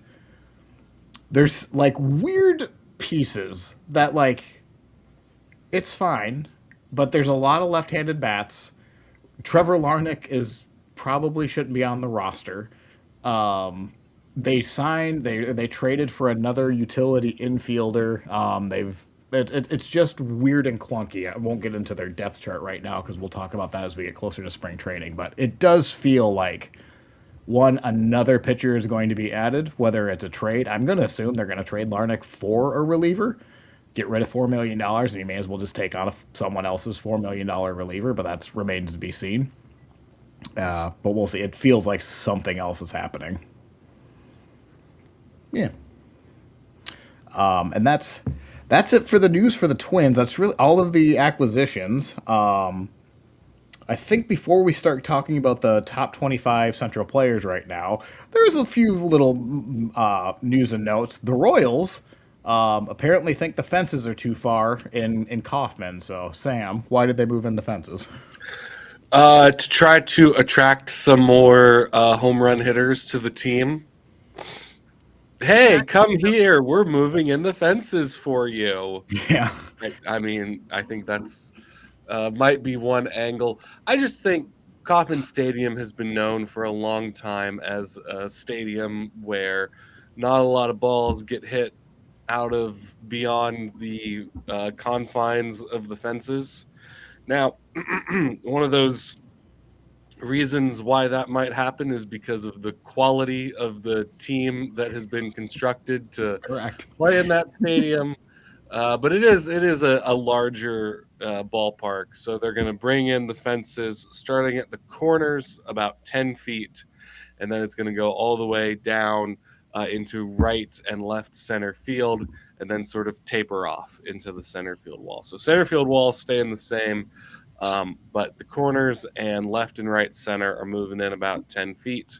like weird pieces that like it's fine, but there's a lot of left-handed bats. Trevor Larnach probably shouldn't be on the roster. They traded for another utility infielder. It's just weird and clunky. I won't get into their depth chart right now because we'll talk about that as we get closer to spring training. But it does feel like another pitcher is going to be added, whether it's a trade. I'm going to assume they're going to trade Larnach for a reliever, get rid of $4 million, and you may as well just take on someone else's $4 million reliever. But that remains to be seen. But we'll see. It feels like something else is happening. Yeah. And that's it for the news for the Twins. That's really all of the acquisitions. I think before we start talking about the top 25 Central players right now, there's a few little news and notes. The Royals apparently think the fences are too far in Kaufman. So, Sam, why did they move in the fences? To try to attract some more home run hitters to the team. Hey, come here. We're moving in the fences for you. Yeah. I mean, I think that's might be one angle. I just think Kauffman Stadium has been known for a long time as a stadium where not a lot of balls get hit out of beyond the confines of the fences. Now, one of those reasons why that might happen is because of the quality of the team that has been constructed to Correct. play in that stadium. But it is a larger ballpark, so they're going to bring in the fences starting at the corners about 10 feet, and then it's going to go all the way down into right and left center field, and then sort of taper off into the center field wall. So center field walls staying the same, but the corners and left and right center are moving in about 10 feet.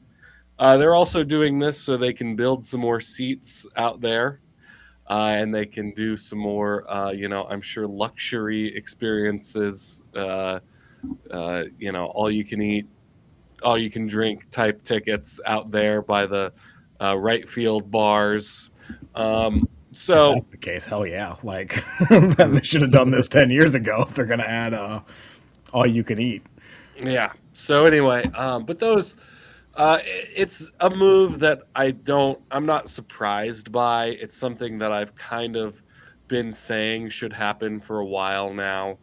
They're also doing this so they can build some more seats out there. And they can do some more, I'm sure luxury experiences, all you can eat, all you can drink type tickets out there by the right field bars. If So that's the case, hell yeah. Like, then they should have done this 10 years ago if they're going to add all you can eat. yeah. So anyway, but those. It's a move that I'm not surprised by. It's something that I've kind of been saying should happen for a while now.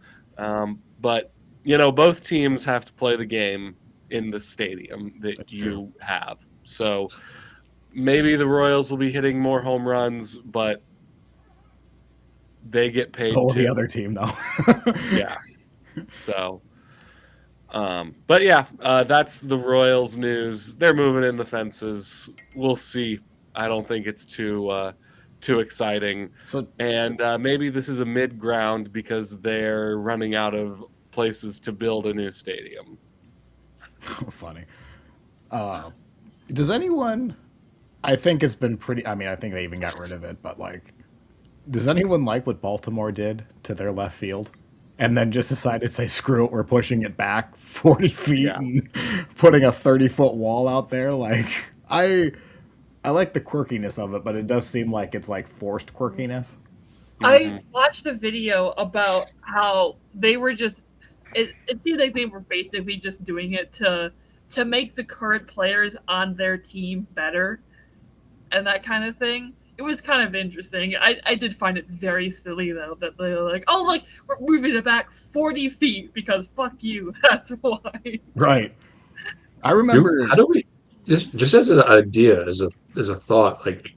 But, both teams have to play the game in the stadium that That's you true. have. So maybe the Royals will be hitting more home runs, but they get paid Oh, the too. other team, though. Yeah. So. But yeah, that's the Royals news. They're moving in the fences. We'll see. I don't think it's too exciting. So, And maybe this is a mid ground because they're running out of places to build a new stadium. funny. Does anyone? I think it's been pretty. I mean, I think they even got rid of it, but like, does anyone like what Baltimore did to their left field? And then just decided to say, screw it, we're pushing it back 40 feet Yeah. and putting a 30-foot wall out there. Like, I like the quirkiness of it, but it does seem like it's like forced quirkiness. I watched a video about how they were just. It seemed like they were basically just doing it to make the current players on their team better, and that kind of thing. It was kind of interesting. I did find it very silly though that they were like, oh, like we're moving it back 40 feet because fuck you. That's why. Right. I remember. How do we just as an idea, as a thought, like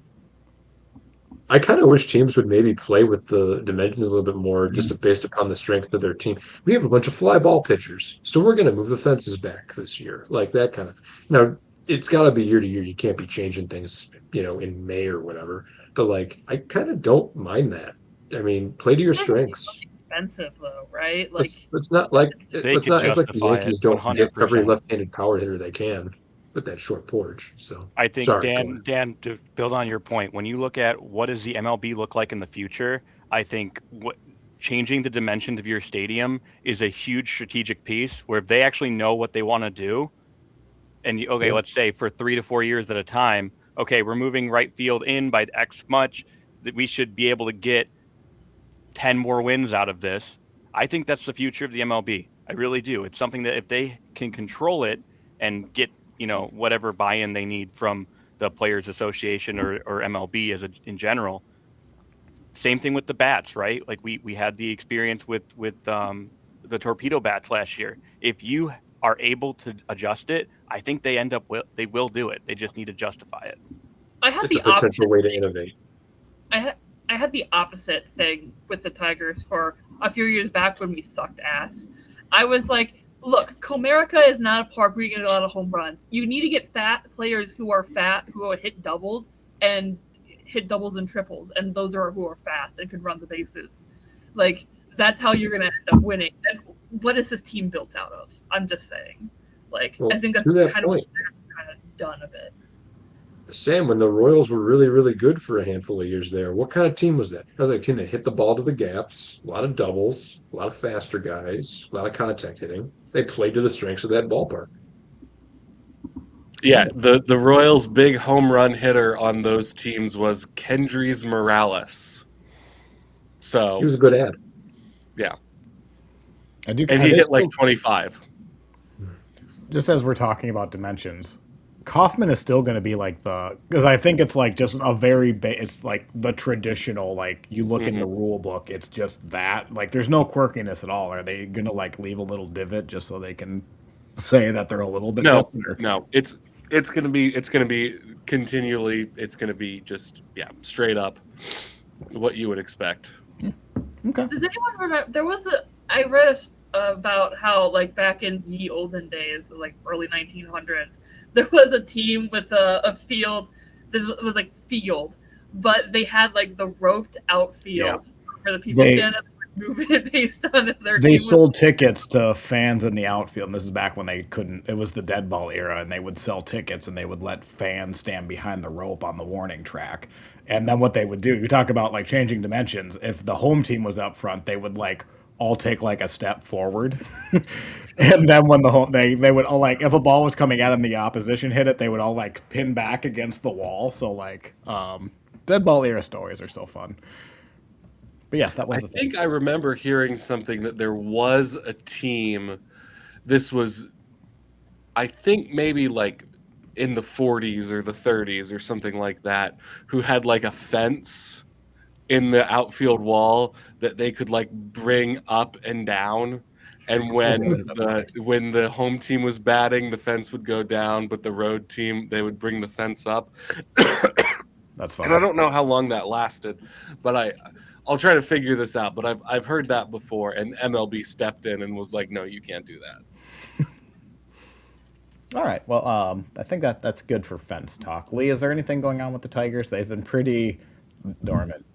I kind of wish teams would maybe play with the dimensions a little bit more, just based upon the strength of their team. We have a bunch of fly ball pitchers, so we're going to move the fences back this year, like that kind of. It's got to be year to year. You can't be changing things, in May or whatever. But like, I kind of don't mind that. I mean, play to your strengths. Expensive though, right? Like Let's not like They let's could not act like the justify it Yankees don't get every 100%. left-handed power hitter they can with that short porch. So I think sorry, go ahead. Dan, to build on your point, when you look at what does the MLB look like in the future, I think changing the dimensions of your stadium is a huge strategic piece where if they actually know what they want to do, and Yeah. let's say for 3 to 4 years at a time, okay, we're moving right field in by X much, that we should be able to get 10 more wins out of this. I think that's the future of the MLB. I really do. It's something that if they can control it and get, whatever buy-in they need from the Players Association or MLB in general. Same thing with the bats, right? Like we had the experience with the torpedo bats last year. If you are able to adjust it, I think they will do it. They just need to justify it. I had It's the a potential opposite way to thing. innovate. I had the opposite thing with the Tigers for a few years back when we sucked ass. I was like, look, Comerica is not a park where you get a lot of home runs. You need to get fat players who are fat, who hit doubles and triples, and those are who are fast and can run the bases. Like, that's how you're going to end up winning. And what is this team built out of? I'm just saying. Like, Well, I think that's to that kind of point, what they're kind of done a bit. Sam, when the Royals were really, really good for a handful of years there, what kind of team was that? That was like a team that hit the ball to the gaps, a lot of doubles, a lot of faster guys, a lot of contact hitting. They played to the strengths of that ballpark. Yeah, the Royals' big home run hitter on those teams was Kendrys Morales. He So was a good ad. yeah, I do. and Are he they hit still, like 25. just as we're talking about dimensions, Kaufman is still going to be like because I think it's like just a very it's like the traditional, like you look in the rule book, it's just that, like there's no quirkiness at all. Are they going to like leave a little divot just so they can say that they're a little bit No, different? Or? no, it's gonna be continually. It's gonna be just straight up what you would expect. Okay. Does anyone remember? I read about how, like, back in the olden days, like early 1900s, there was a team with a field. This was like field, but they had like the roped outfield where the people stand up and move it based on if their They team sold was. tickets to fans in the outfield, and this is back when they couldn't. It was the dead ball era, and they would sell tickets, and they would let fans stand behind the rope on the warning track. And then what they would do, you talk about like changing dimensions. If the home team was up front, they would like all take like a step forward, and then when the home they would all like if a ball was coming at them, the opposition hit it, they would all like pin back against the wall. So like dead ball era stories are so fun. But yes, that was I the thing. think I remember hearing something that there was a team. This was, I think, maybe like in the 40s or the 30s or something like that, who had like a fence in the outfield wall that they could like bring up and down. And when the home team was batting, the fence would go down, but the road team, they would bring the fence up. That's fun. And I don't know how long that lasted, but I'll try to figure this out. But I've heard that before, and MLB stepped in and was like, "No, you can't do that." All right. Well, I think that's good for fence talk. Lee, is there anything going on with the Tigers? They've been pretty dormant.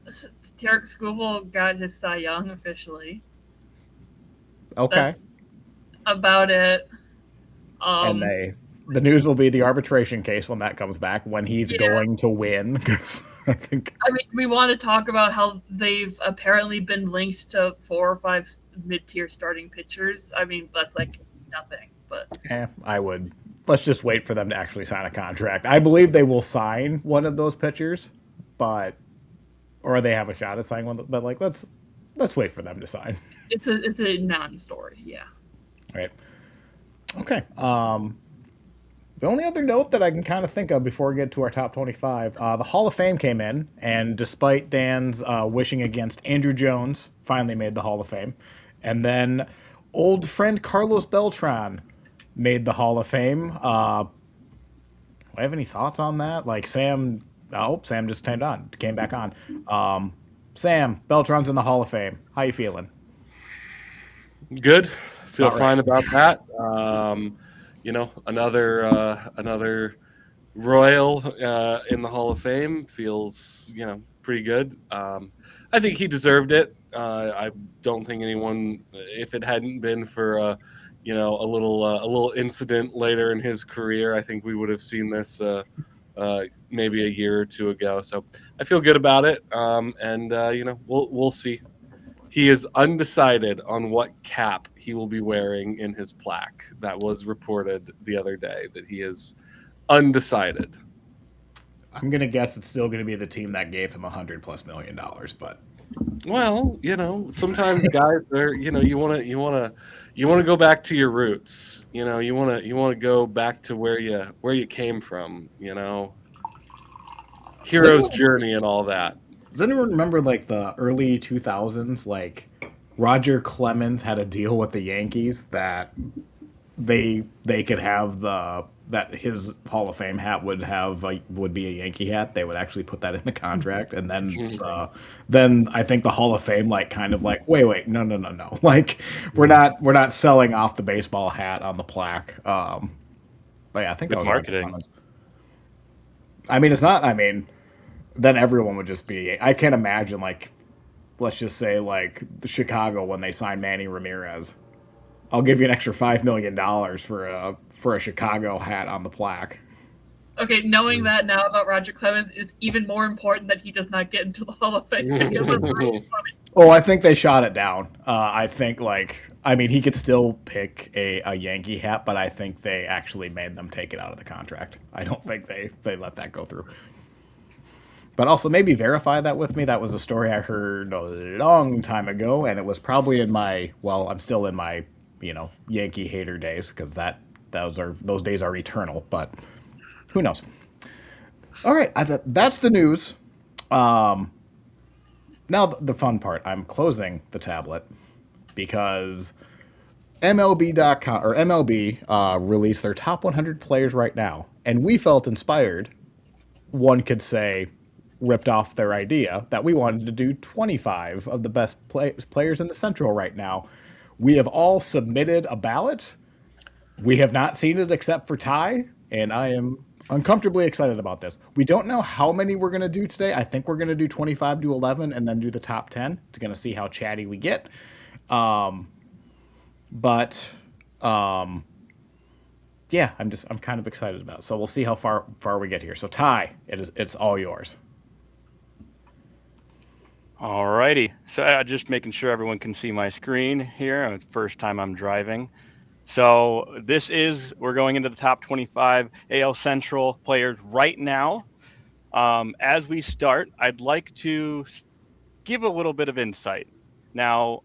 Tarek Skubal got his Cy Young officially. Okay. That's about it. And the news will be the arbitration case when that comes back, when he's going to win. Because I mean, we want to talk about how they've apparently been linked to 4 or 5 mid-tier starting pitchers. I mean, that's like nothing. But I would. Let's just wait for them to actually sign a contract. I believe they will sign one of those pitchers, or they have a shot at signing one. But like, let's wait for them to sign. It's a non-story, yeah. Right. Okay. The only other note that I can kind of think of before we get to our top 25, the Hall of Fame came in, and despite Dan's wishing against, Andrew Jones finally made the Hall of Fame. And then old friend Carlos Beltran made the Hall of Fame. Do I have any thoughts on that? Like Sam just came back on. Sam, Beltran's in the Hall of Fame. How you feeling? Good. Feel All right. fine about that. Another Royal in the Hall of Fame feels pretty good. I think he deserved it. I don't think anyone, if it hadn't been for a little incident later in his career, I think we would have seen this maybe a year or two ago. So I feel good about it. We'll see. He is undecided on what cap he will be wearing in his plaque. That was reported the other day, that he is undecided. I'm gonna guess it's still gonna be the team that gave him $100+ million, but well, sometimes guys are, you want to go back to your roots. You want to go back to where you came from. Hero's journey and all that. Does anyone remember like the early 2000s? Like Roger Clemens had a deal with the Yankees that they could have that his Hall of Fame hat would be a Yankee hat. They would actually put that in the contract, and then I think the Hall of Fame like kind of like wait no like we're not selling off the baseball hat on the plaque. But yeah, I think that was marketing. I mean, it's not. I mean, then everyone would just be. I can't imagine like let's just say like the Chicago when they signed Manny Ramirez. I'll give you an extra $5 million for a Chicago hat on the plaque. Okay, knowing that now about Roger Clemens, it's even more important that he does not get into the Hall of Fame. Because it's really funny. Oh, I think they shot it down. I think he could still pick a Yankee hat, but I think they actually made them take it out of the contract. I don't think they let that go through. But also maybe verify that with me. That was a story I heard a long time ago, and it was probably I'm still in my, Yankee hater days because those days are eternal, but who knows? All right, that's the news. Now the fun part. I'm closing the tablet because MLB.com or MLB released their top 100 players right now, and we felt inspired. One could say, ripped off their idea that we wanted to do 25 of the best players in the Central right now. We have all submitted a ballot. We have not seen it except for Ty, and I am uncomfortably excited about this. We don't know how many we're going to do today. I think we're going to do 25 to 11 and then do the top 10. It's going to see how chatty we get. Yeah, I'm kind of excited about it. So we'll see how far we get here. So Ty, it's all yours. All righty. So just making sure everyone can see my screen here. It's the first time I'm driving. So we're going into the top 25 AL Central players right now. As we start, I'd like to give a little bit of insight. Now,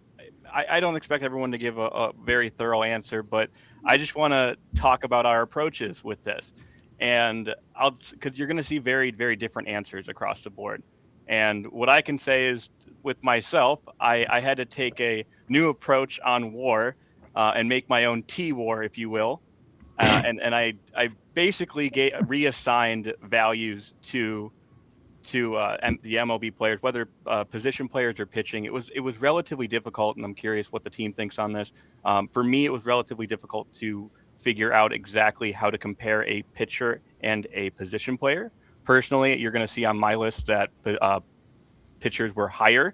I don't expect everyone to give a very thorough answer, but I just want to talk about our approaches with this. And because you're going to see very, very different answers across the board. And what I can say is with myself, I had to take a new approach on WAR and make my own T-WAR, if you will. And I basically reassigned values to the MLB players, whether position players or pitching. It was relatively difficult, and I'm curious what the team thinks on this. For me, it was relatively difficult to figure out exactly how to compare a pitcher and a position player. Personally, you're going to see on my list that pitchers were higher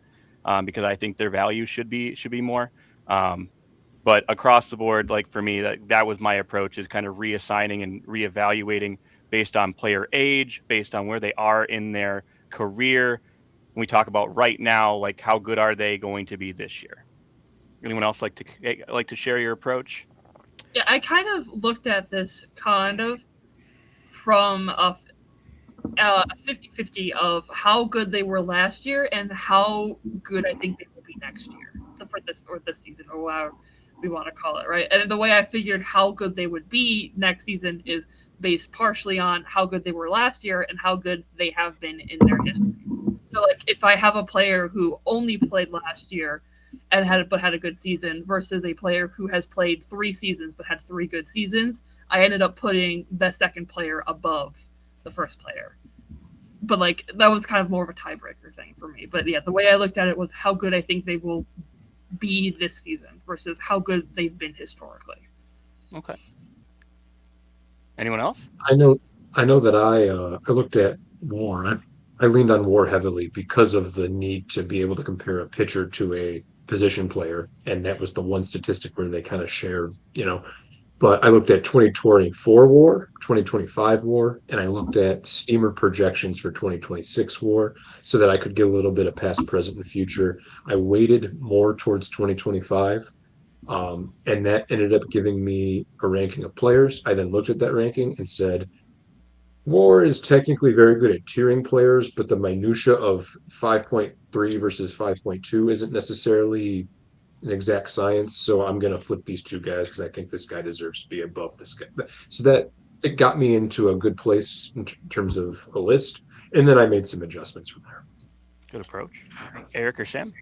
because I think their value should be more. But across the board, like for me, that was my approach, is kind of reassigning and reevaluating based on player age, based on where they are in their career. When we talk about right now, like how good are they going to be this year? Anyone else like to share your approach? Yeah, I kind of looked at this kind of from a 50-50 of how good they were last year and how good I think they will be next year for this season, or whatever we want to call it, right? And the way I figured how good they would be next season is based partially on how good they were last year and how good they have been in their history. So, like, if I have a player who only played last year and had a good season versus a player who has played 3 seasons but had 3 good seasons, I ended up putting the second player above the first player. But like that was kind of more of a tiebreaker thing for me. But yeah, the way I looked at it was how good I think they will be this season versus how good they've been historically. Okay. Anyone else? I know that I looked at WAR. I leaned on WAR heavily because of the need to be able to compare a pitcher to a position player, and that was the one statistic where they kind of share, But I looked at 2024 WAR, 2025 WAR, and I looked at steamer projections for 2026 WAR so that I could get a little bit of past, present, and future. I weighted more towards 2025, and that ended up giving me a ranking of players. I then looked at that ranking and said, WAR is technically very good at tiering players, but the minutia of 5.3 versus 5.2 isn't necessarily an exact science. So I'm going to flip these two guys because I think this guy deserves to be above this guy. So that it got me into a good place in terms of a list. And then I made some adjustments from there. Good approach. Eric or Sam?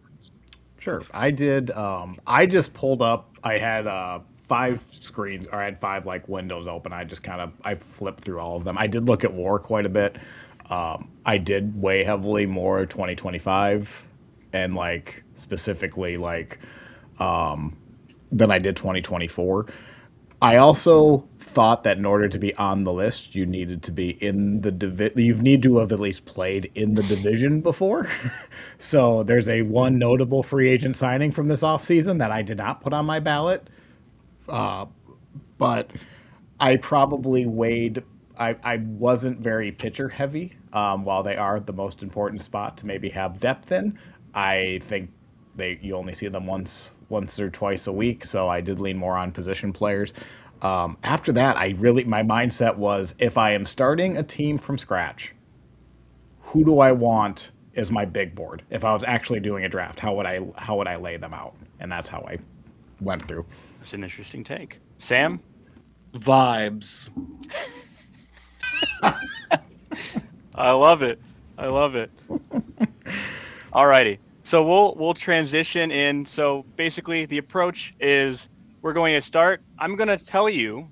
Sure. I did. I just pulled up, I had 5 screens, or I had 5 like windows open. I flipped through all of them. I did look at WAR quite a bit. I did weigh heavily more 2025 and specifically than I did 2024. I also thought that in order to be on the list, you needed to be in the you need to have at least played in the division before. So there's a one notable free agent signing from this offseason that I did not put on my ballot. But I probably weighed. I wasn't very pitcher heavy. While they are the most important spot to maybe have depth in, I think you only see them once or twice a week. So I did lean more on position players. After that, my mindset was, if I am starting a team from scratch, who do I want as my big board? If I was actually doing a draft, how would I lay them out? And that's how I went through. That's an interesting take. Sam? Vibes. I love it. Alrighty. So we'll transition in. So basically the approach is we're going to start. I'm going to tell you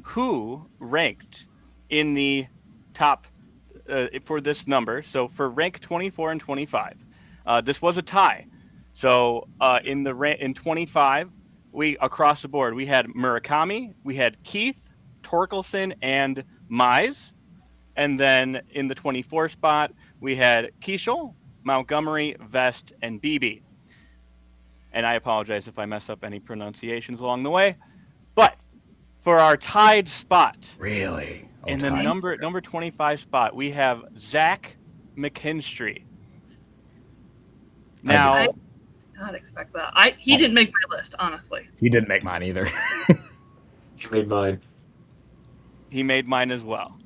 who ranked in the top for this number. So for rank 24 and 25, this was a tie. So in 25, we across the board we had Murakami, we had Keith, Torkelson, and Mize. And then in the 24 spot, we had Kishel, Montgomery, Vest, and BB. And I apologize if I mess up any pronunciations along the way. But for our tied spot, Really? in the number 25 spot, we have Zach McKinstry. Now, I did not expect that. He didn't make my list, honestly. He didn't make mine either. He made mine. He made mine as well.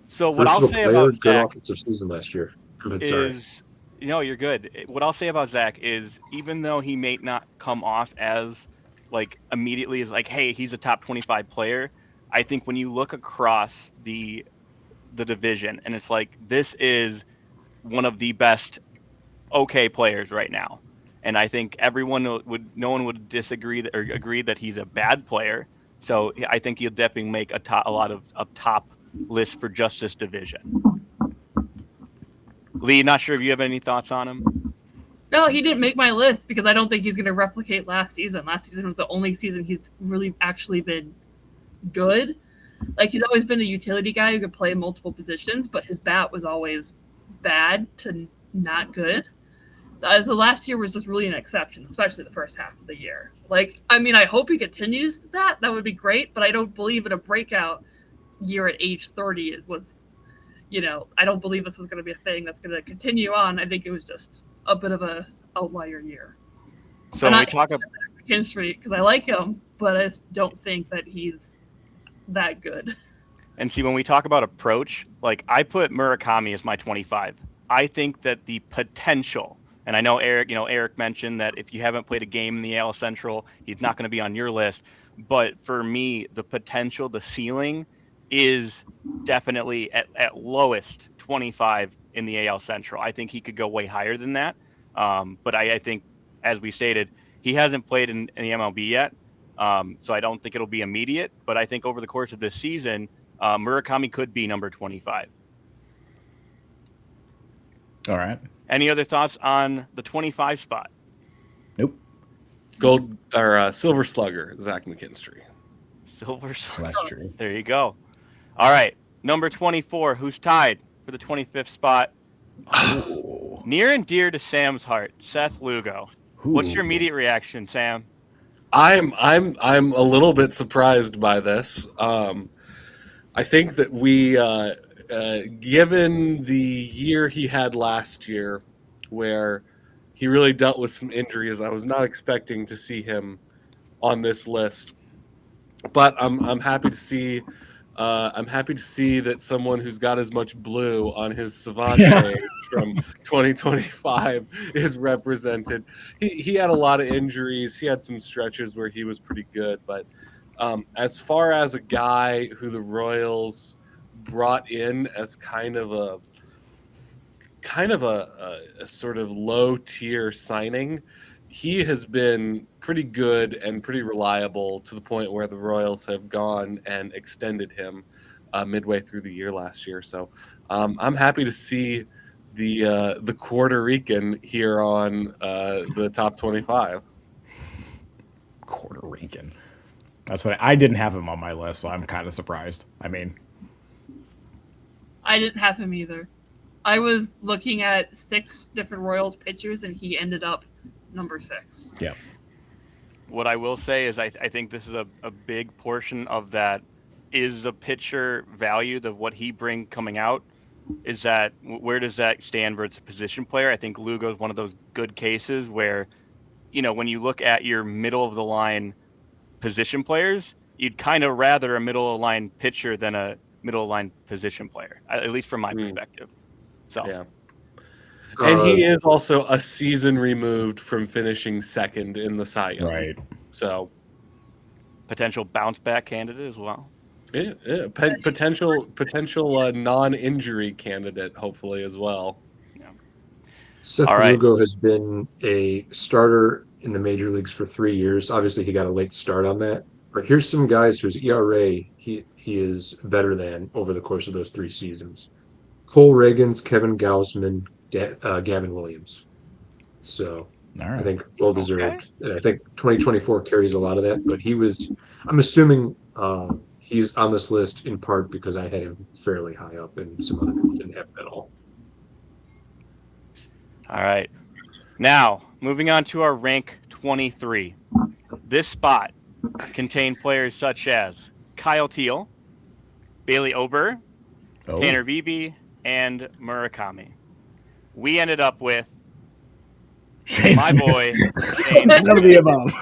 So what Versatile I'll say player, about good Zach offensive season last year. Sorry. is, you're good. What I'll say about Zach is, even though he may not come off as like immediately as like, hey, he's a top 25 player, I think when you look across the division and it's like, this is one of the best okay players right now. And I think no one would disagree or agree that he's a bad player. So I think he'll definitely make a lot of top lists for just this division. Lee, not sure if you have any thoughts on him. No, he didn't make my list because I don't think he's going to replicate last season. Last season was the only season he's really actually been good. Like, he's always been a utility guy who could play multiple positions, but his bat was always bad to not good. So last year was just really an exception, especially the first half of the year. Like, I mean, I hope he continues that. That would be great, but I don't believe in a breakout year at age 30 I don't believe this was going to be a thing that's going to continue on. I think it was just a bit of a outlier year. So when we talk about McKinstry, because I like him, but I just don't think that he's that good. And see, when we talk about approach, like I put Murakami as my 25. I think that the potential, and I know Eric mentioned that if you haven't played a game in the AL Central, he's not going to be on your list. But for me, the potential, the ceiling is definitely at lowest 25 in the AL Central. I think he could go way higher than that. But I think, as we stated, he hasn't played in the MLB yet. So I don't think it'll be immediate. But I think over the course of this season, Murakami could be number 25. All right. Any other thoughts on the 25 spot? Nope. Gold or Silver Slugger, Zach McKinstry. Silver Slugger. That's true. There you go. All right. Number 24, who's tied for the 25th spot? Ooh. Near and dear to Sam's heart, Seth Lugo. What's your immediate reaction, Sam? I'm a little bit surprised by this. I think that we, given the year he had last year, where he really dealt with some injuries, I was not expecting to see him on this list. But I'm happy to see. I'm happy to see that someone who's got as much blue on his Savant page from 2025 is represented. He had a lot of injuries. He had some stretches where he was pretty good. But as far as a guy who the Royals brought in as kind of a sort of low tier signing, he has been pretty good and pretty reliable to the point where the Royals have gone and extended him midway through the year last year. So I'm happy to see the Puerto Rican here on the top 25. Puerto Rican. That's what I didn't have him on my list, so I'm kind of surprised. I mean, I didn't have him either. I was looking at 6 different Royals pitchers, and he ended up number 6. yeah. What I will say is I think this is a big portion of that is the pitcher valued of what he brings coming out. Is that where does that stand versus a position player? I think Lugo is one of those good cases where, when you look at your middle of the line position players, you'd kind of rather a middle of the line pitcher than a middle of the line position player, at least from my perspective. So Yeah. And he is also a season removed from finishing second in the Cy Young. Right. So potential bounce back candidate as well. Yeah, potential non-injury candidate, hopefully, as well. Yeah. Seth All right. Lugo has been a starter in the major leagues for 3 years. Obviously, he got a late start on that. But here's some guys whose ERA he is better than over the course of those 3 seasons. Cole Reagans, Kevin Gausman, Gavin Williams. So All I right. think well deserved. And I think 2024 carries a lot of that. But I'm assuming he's on this list in part because I had him fairly high up and some other people didn't have him at all. All right. Now, moving on to our rank 23. This spot contained players such as Kyle Teal, Bailey Ober, Tanner Beebe, and Murakami. We ended up with Shane my Smith. boy, Shane. None of the above.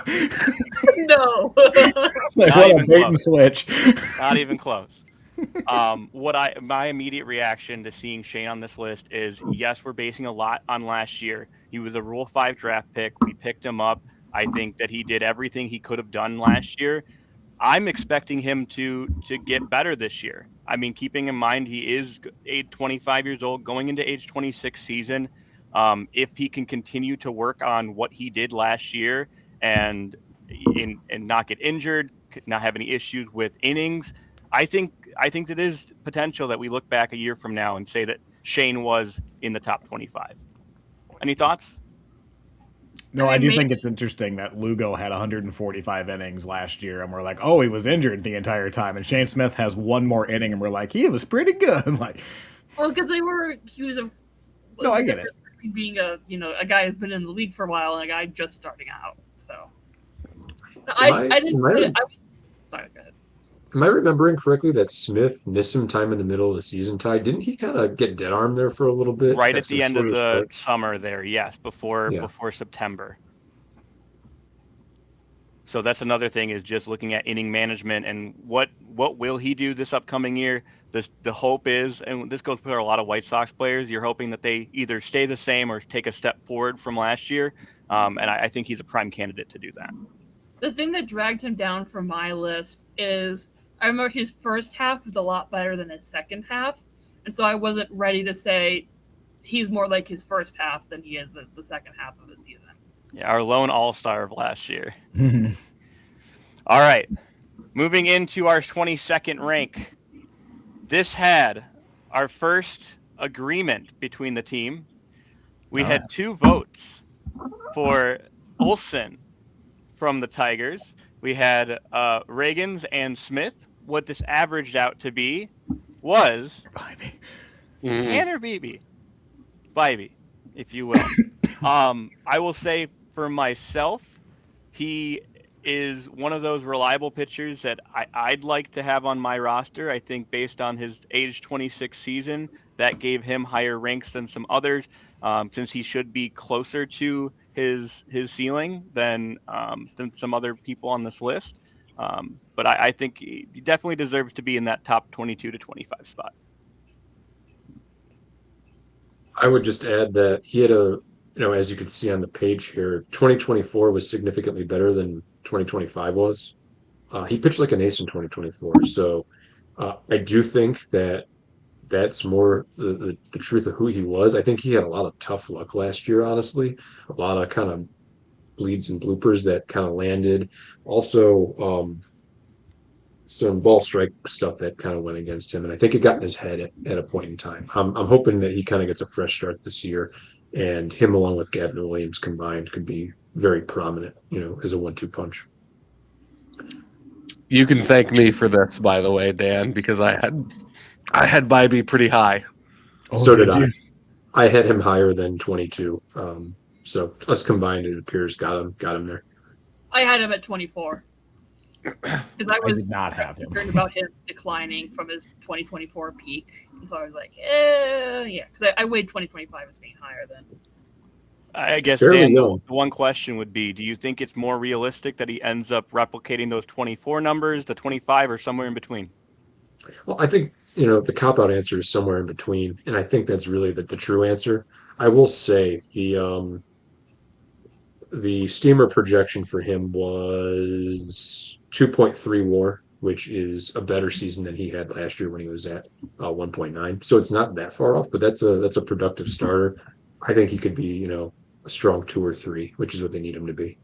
No. It's like, Not what a even bait and close. switch. Not even close. My immediate reaction to seeing Shane on this list is, yes, we're basing a lot on last year. He was a Rule 5 draft pick. We picked him up. I think that he did everything he could have done last year. I'm expecting him to get better this year. I mean, keeping in mind he is 25 years old, going into age 26 season. If he can continue to work on what he did last year and not get injured, not have any issues with innings, I think that is potential that we look back a year from now and say that Shane was in the top 25. Any thoughts? No, I do think it's interesting that Lugo had 145 innings last year, and we're like, oh, he was injured the entire time. And Shane Smith has one more inning, and we're like, he was pretty good. Like, well, because he was a. No, I get it. Being a guy who's been in the league for a while and a guy just starting out. So I didn't. Sorry, go ahead. Am I remembering correctly that Smith missed some time in the middle of the season, Ty? Didn't he kind of get dead arm there for a little bit? Right at the end of the summer there, yes, before September. So that's another thing, is just looking at inning management and what will he do this upcoming year. The hope is, and this goes for a lot of White Sox players, you're hoping that they either stay the same or take a step forward from last year. And I think he's a prime candidate to do that. The thing that dragged him down from my list is I remember his first half was a lot better than his second half. And so I wasn't ready to say he's more like his first half than he is the second half of the season. Yeah, our lone all-star of last year. All right. Moving into our 22nd rank. This had our first agreement between the team. We had 2 votes for Olsen from the Tigers. We had Reagans and Smith. What this averaged out to be was Tanner Beebe, if you will. I will say for myself, he is one of those reliable pitchers that I'd like to have on my roster. I think based on his age 26 season, that gave him higher ranks than some others, since he should be closer to his ceiling than some other people on this list. But I think he definitely deserves to be in that top 22 to 25 spot. I would just add that he had as you can see on the page here, 2024 was significantly better than 2025 was. He pitched like an ace in 2024. So I do think that that's more the truth of who he was. I think he had a lot of tough luck last year, honestly. A lot of kind of bleeds and bloopers that kind of landed. Also, some ball strike stuff that kind of went against him. And I think it got in his head at a point in time. I'm hoping that he kind of gets a fresh start this year, and him along with Gavin Williams combined could be very prominent, as a 1-2 punch. You can thank me for this, by the way, Dan, because I had Bybee pretty high. So did I. you? I had him higher than 22. So us combined, it appears got him there. I had him at 24 because I I was did not have him. concerned about him declining from his 2024 peak, and so I was like, yeah, because I weighed 2025 as being higher than. I guess, Fairly Dan, young. the one question would be, do you think it's more realistic that he ends up replicating those 24 numbers, the 25, or somewhere in between? Well, I think, the cop-out answer is somewhere in between, and I think that's really the true answer. I will say the steamer projection for him was 2.3 WAR, which is a better season than he had last year when he was at 1.9. So it's not that far off, but that's a productive starter. I think he could be, a strong 2 or 3, which is what they need him to be.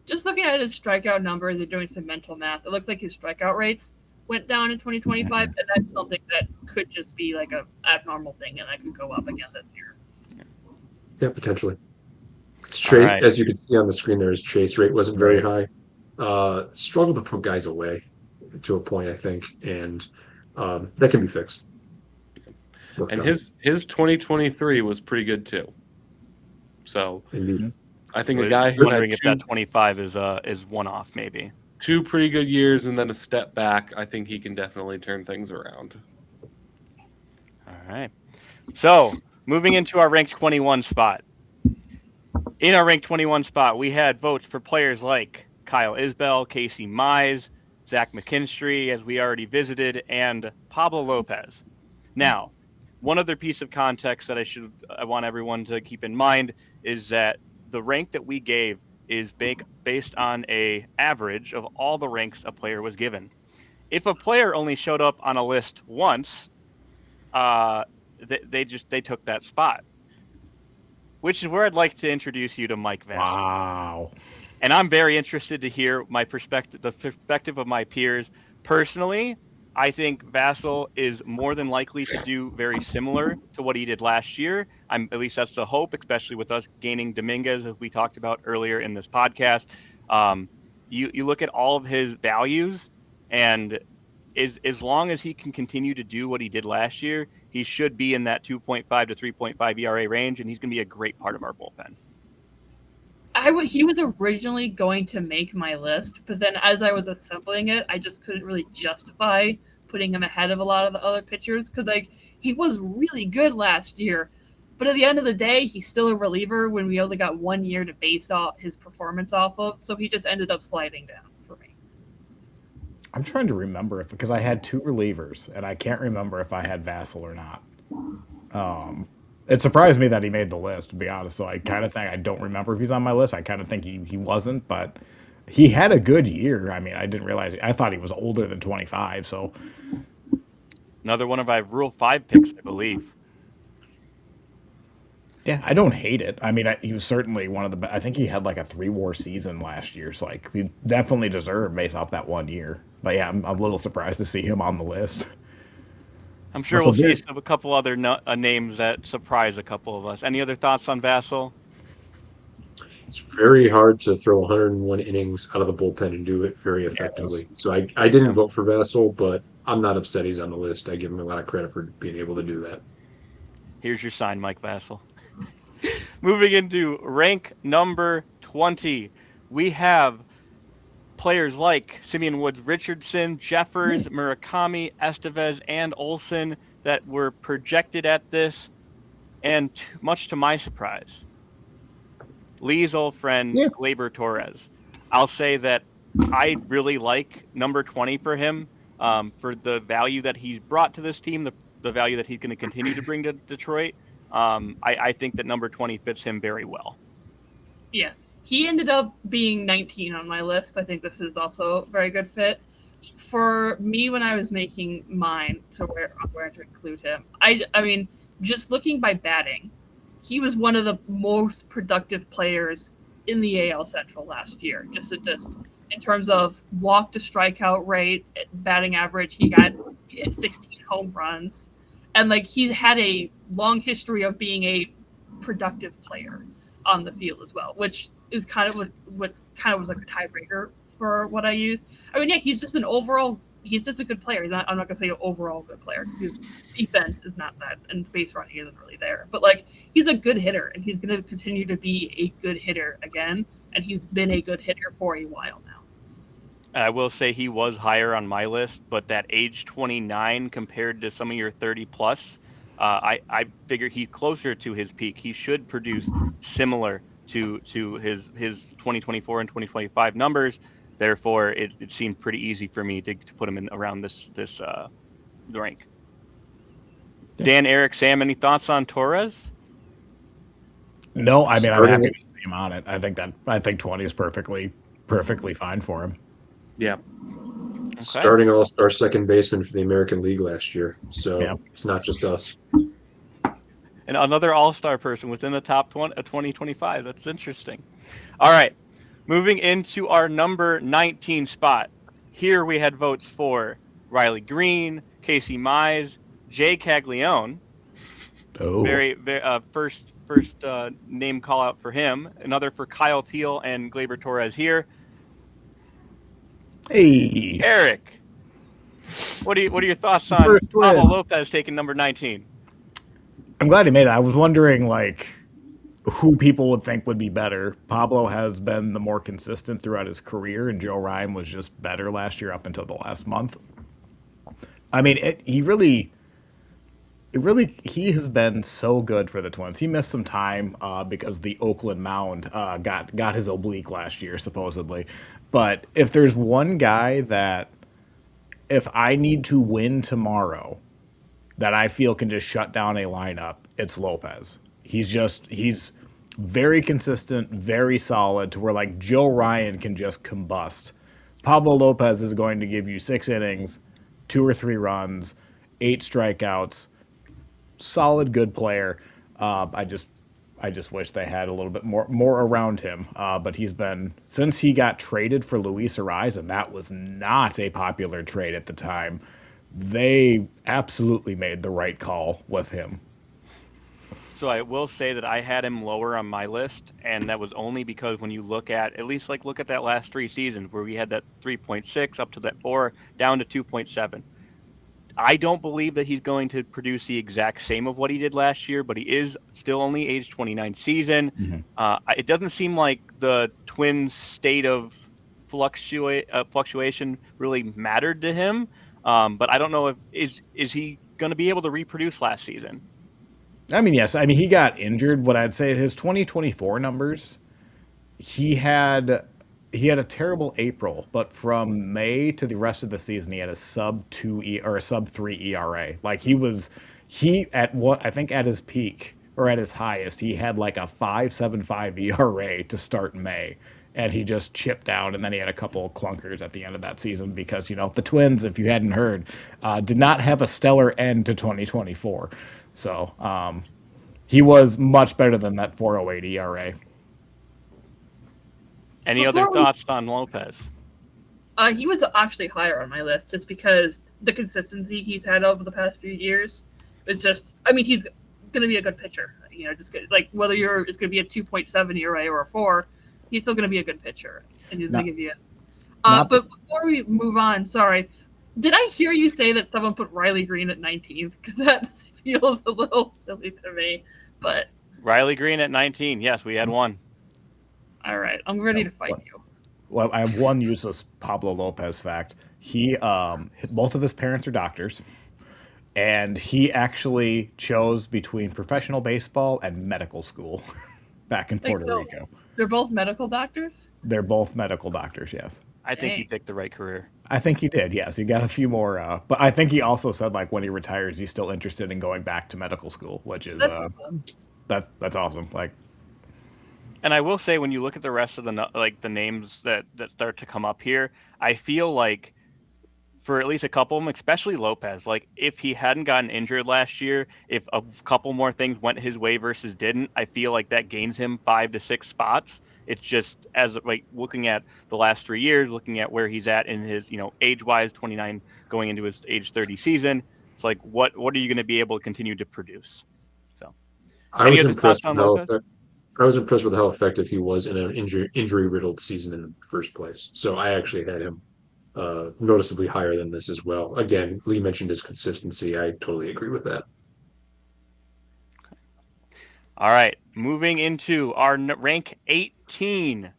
Just looking at his strikeout numbers and doing some mental math, it looks like his strikeout rates went down in 2025, and that's something that could just be like a abnormal thing, and that could go up again this year. Yeah, potentially. It's right. As you can see on the screen, there his chase rate wasn't very high. Struggled to put guys away to a point, I think, and that can be fixed. And his 2023 was pretty good too. So Indeed. I think So a guy I'm who wondering had if that 25 is one off, maybe. 2 pretty good years and then a step back, I think he can definitely turn things around. All right. So moving into our ranked 21 spot. In our ranked 21 spot, we had votes for players like Kyle Isbell, Casey Mize, Zach McKinstry, as we already visited, and Pablo Lopez. Now, one other piece of context that I want everyone to keep in mind is that the rank that we gave is based on a average of all the ranks a player was given. If a player only showed up on a list once, they took that spot. Which is where I'd like to introduce you to Mike Vassell. Wow. And I'm very interested to hear the perspective of my peers. Personally, I think Vassell is more than likely to do very similar to what he did last year. At least that's the hope, especially with us gaining Dominguez, as we talked about earlier in this podcast. You look at all of his values, and as long as he can continue to do what he did last year, he should be in that 2.5 to 3.5 ERA range, and he's going to be a great part of our bullpen. He was originally going to make my list, but then as I was assembling it, I just couldn't really justify putting him ahead of a lot of the other pitchers because he was really good last year. But at the end of the day, he's still a reliever when we only got 1 year to base his performance off of, so he just ended up sliding down for me. I'm trying to remember because I had 2 relievers, and I can't remember if I had Vassell or not. It surprised me that he made the list, to be honest. So I kind of think I don't remember if he's on my list. I kind of think he wasn't, but he had a good year. I mean, I didn't realize. I thought he was older than 25. So another one of my Rule 5 picks, I believe. Yeah, I don't hate it. I mean, he was certainly one of the best. I think he had like a 3-WAR season last year. So he definitely deserved based off that 1 year. But yeah, I'm a little surprised to see him on the list. I'm sure we'll see a couple other names that surprise a couple of us. Any other thoughts on Vassell? It's very hard to throw 101 innings out of the bullpen and do it very effectively. So I didn't vote for Vassell, but I'm not upset he's on the list. I give him a lot of credit for being able to do that. Here's your sign, Mike Vassell. Moving into rank number 20, we have players like Simeon Woods Richardson, Jeffers, Murakami, Estevez, and Olsen that were projected at this, and much to my surprise, Lee's old friend, Gleyber Torres. I'll say that I really like number 20 for him, for the value that he's brought to this team, the value that he's going to continue to bring to Detroit. I think that number 20 fits him very well. Yeah. He ended up being 19 on my list. I think this is also a very good fit. For me, when I was making mine to where to include him, I mean, just looking by batting, he was one of the most productive players in the AL Central last year. Just in terms of walk to strikeout rate, batting average, he got 16 home runs. And he had a long history of being a productive player on the field as well, which is kind of what kind of was like a tiebreaker for what I used. I mean, yeah, he's just a good player. I'm not gonna say an overall good player because his defense is not that, and base running isn't really there. But like, he's a good hitter, and he's gonna continue to be a good hitter again. And he's been a good hitter for a while now. I will say he was higher on my list, but that age 29 compared to some of your 30 plus, I figure he's closer to his peak. He should produce similar to his 2024 and 2025 numbers. Therefore, it seemed pretty easy for me to put him in around this rank. Yeah. Dan, Eric, Sam, any thoughts on Torres? No, I mean, I'm Starting happy to see him on it. I think 20 is perfectly fine for him. Yeah. Okay. Starting all-star second baseman for the American League last year. So Yeah. it's not just us. And another all-star person within the top 2025. That's interesting. All right. Moving into our number 19 spot. Here we had votes for Riley Green, Casey Mize, Jay Caglione. Oh, Very first name call out for him. Another for Kyle Teal and Gleyber Torres here. hey, Eric, what are your thoughts on First win. Pablo Lopez taking number 19? I'm glad he made it. I was wondering like who people would think would be better. Pablo has been the more consistent throughout his career, and Joe Ryan was just better last year up until the last month. I mean, he has been so good for the Twins. He missed some time because the Oakland mound got his oblique last year, supposedly. But if there's one guy that, if I need to win tomorrow, that I feel can just shut down a lineup, it's Lopez. He's very consistent, very solid, to where like Joe Ryan can just combust. Pablo Lopez is going to give you 6 innings, 2 or 3 runs, 8 strikeouts. Solid, good player. I just wish they had a little bit more around him. But he's been, since he got traded for Luis Ariz, and that was not a popular trade at the time, they absolutely made the right call with him. So I will say that I had him lower on my list, and that was only because when you look at that last 3 seasons where we had that 3.6 up to that 4 down to 2.7. I don't believe that he's going to produce the exact same of what he did last year, but he is still only age 29 season. Mm-hmm. It doesn't seem like the Twins' state of fluctuation really mattered to him. But I don't know if is he going to be able to reproduce last season? I mean, yes. I mean, he got injured. What I'd say, his 2024 numbers, he had a terrible April, but from May to the rest of the season, he had a sub-2 or a sub-3 ERA. Like I think at his peak or at his highest, he had like a 5.75 ERA to start May, and he just chipped down. And then he had a couple of clunkers at the end of that season because the Twins, if you hadn't heard, did not have a stellar end to 2024. So he was much better than that 4.08 ERA. Any other thoughts on Lopez? He was actually higher on my list just because the consistency he's had over the past few years is just. I mean, he's going to be a good pitcher. Just good, like whether it's going to be a 2.7 ERA or a 4, he's still going to be a good pitcher, and he's going to give you. But before we move on, sorry, did I hear you say that someone put Riley Green at 19th? Because that feels a little silly to me. But Riley Green at 19. Yes, we had one. All right, I'm ready to fight you. Well, I have one useless Pablo Lopez fact. He, both of his parents are doctors, and he actually chose between professional baseball and medical school back in Puerto Rico. They're both medical doctors? They're both medical doctors, yes. I think he picked the right career. I think he did, yes. He got a few more, but I think he also said like when he retires, he's still interested in going back to medical school, which is that's awesome. Like. And I will say, when you look at the rest of the names that start to come up here, I feel like for at least a couple of them, especially Lopez, like if he hadn't gotten injured last year, if a couple more things went his way versus didn't, I feel like that gains him 5 to 6 spots. It's just as like looking at the last 3 years, looking at where he's at in his, age-wise, 29 going into his age 30 season. It's like, what are you going to be able to continue to produce? So I was impressed with I was impressed with how effective he was in an injury-riddled season in the first place. So I actually had him noticeably higher than this as well. Again, Lee mentioned his consistency. I totally agree with that. All right, moving into our rank 18,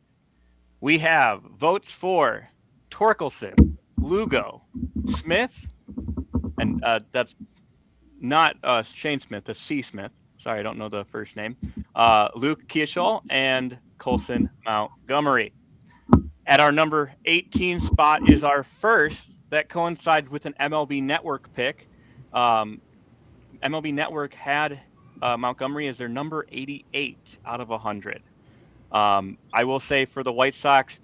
we have votes for Torkelson, Lugo, Smith, and that's not Shane Smith, the C. Smith. Sorry, I don't know the first name. Luke Kiesel and Colson Montgomery. At our number 18 spot is our first that coincides with an MLB Network pick. MLB Network had Montgomery as their number 88 out of 100. I will say for the White Sox,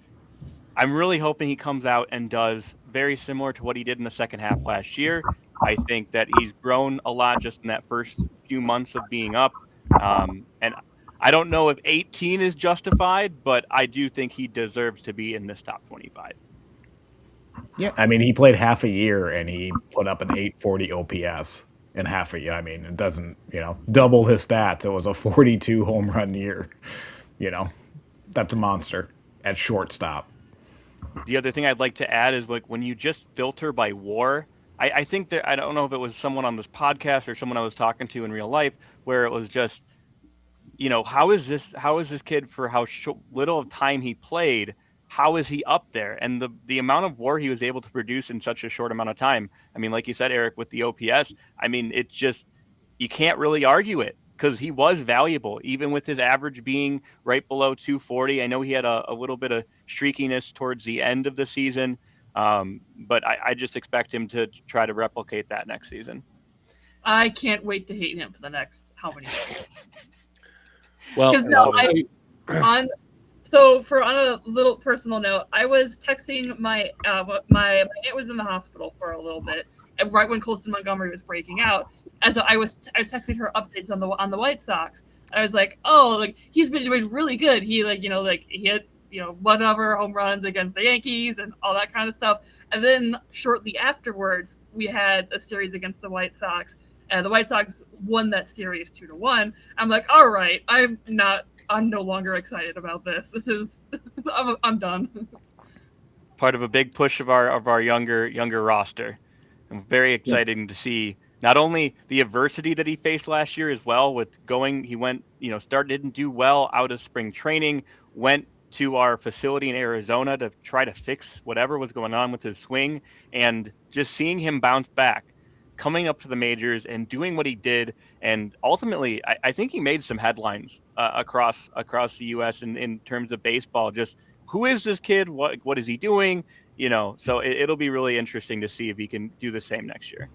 I'm really hoping he comes out and does very similar to what he did in the second half last year. I think that he's grown a lot just in that first few months of being up. And I don't know if 18 is justified, but I do think he deserves to be in this top 25. Yeah, I mean, he played half a year and he put up an 840 OPS in half a year. I mean, it doesn't, double his stats. It was a 42 home run year. That's a monster at shortstop. The other thing I'd like to add is like when you just filter by WAR, I think that I don't know if it was someone on this podcast or someone I was talking to in real life where it was just, how is this kid for how little of time he played? How is he up there? And the amount of WAR he was able to produce in such a short amount of time. I mean, like you said, Eric, with the OPS, I mean, it just, you can't really argue it because he was valuable, even with his average being right below 240. I know he had a little bit of streakiness towards the end of the season, but I just expect him to try to replicate that next season. I can't wait to hate him for the next how many years. Well, on a little personal note, I was texting my aunt was in the hospital for a little bit, and right when Colson Montgomery was breaking out, as I was texting her updates on the White Sox. And I was like, oh, like he's been doing really good. He he had whatever home runs against the Yankees and all that kind of stuff. And then shortly afterwards, we had a series against the White Sox. And the White Sox won that series 2-1. I'm like, all right, I'm no longer excited about this. This is, I'm done. Part of a big push of our younger roster. I'm very excited to see not only the adversity that he faced last year as well he went, didn't do well out of spring training, went to our facility in Arizona to try to fix whatever was going on with his swing, and just seeing him bounce back, coming up to the majors and doing what he did. And ultimately, I think he made some headlines across the U.S. in terms of baseball. Just who is this kid? What is he doing? So it'll be really interesting to see if he can do the same next year.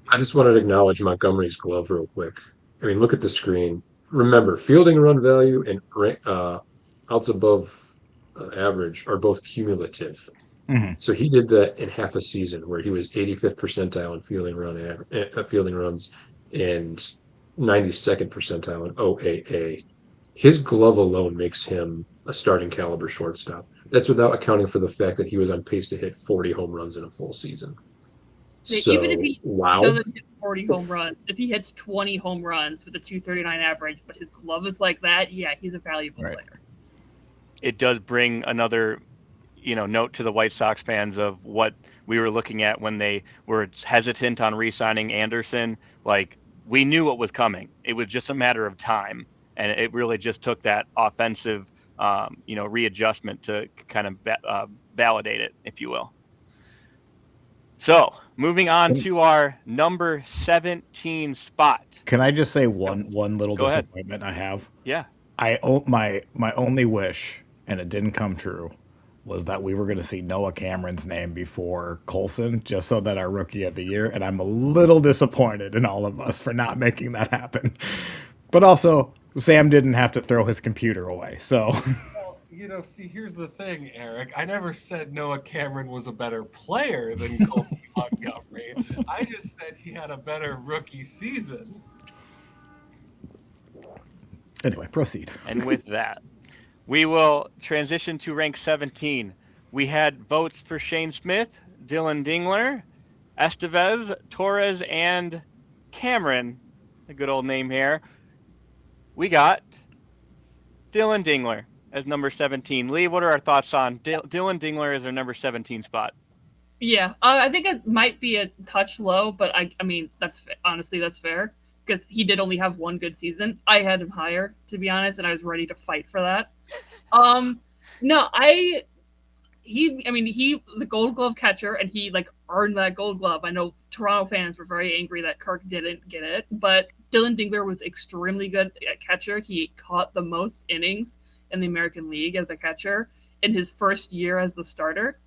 I just wanted to acknowledge Montgomery's glove real quick. I mean, look at the screen. Remember, fielding run value and outs above average are both cumulative. Mm-hmm. So he did that in half a season, where he was 85th percentile in fielding runs and 92nd percentile in OAA. His glove alone makes him a starting caliber shortstop. That's without accounting for the fact that he was on pace to hit 40 home runs in a full season. So, even if he wow. doesn't hit 40 home runs, if he hits 20 home runs with a 239 average, but his glove is like that, yeah, he's a valuable player. It does bring another, note to the White Sox fans of what we were looking at when they were hesitant on re-signing Anderson. Like, we knew what was coming. It was just a matter of time, and it really just took that offensive, readjustment to kind of validate it, if you will. So, moving on to our number 17 spot. Can I just say one little Go disappointment ahead. I have? Yeah. My only wish, and it didn't come true, was that we were going to see Noah Cameron's name before Colson, just so that our rookie of the year, and I'm a little disappointed in all of us for not making that happen. But also, Sam didn't have to throw his computer away, so... See, here's the thing, Eric. I never said Noah Cameron was a better player than Colson Montgomery. I just said he had a better rookie season. Anyway, proceed. And with that, we will transition to rank 17. We had votes for Shane Smith, Dylan Dingler, Estevez, Torres, and Cameron. A good old name here. We got Dylan Dingler as number 17. Lee, what are our thoughts on Dylan Dingler as our number 17 spot? Yeah, I think it might be a touch low, but I mean, honestly, that's fair because he did only have one good season. I had him higher, to be honest, and I was ready to fight for that. No, I mean, he was a Gold Glove catcher, and he like earned that Gold Glove. I know Toronto fans were very angry that Kirk didn't get it, but Dylan Dingler was extremely good at catcher. He caught the most innings in the American League as a catcher in his first year as the starter.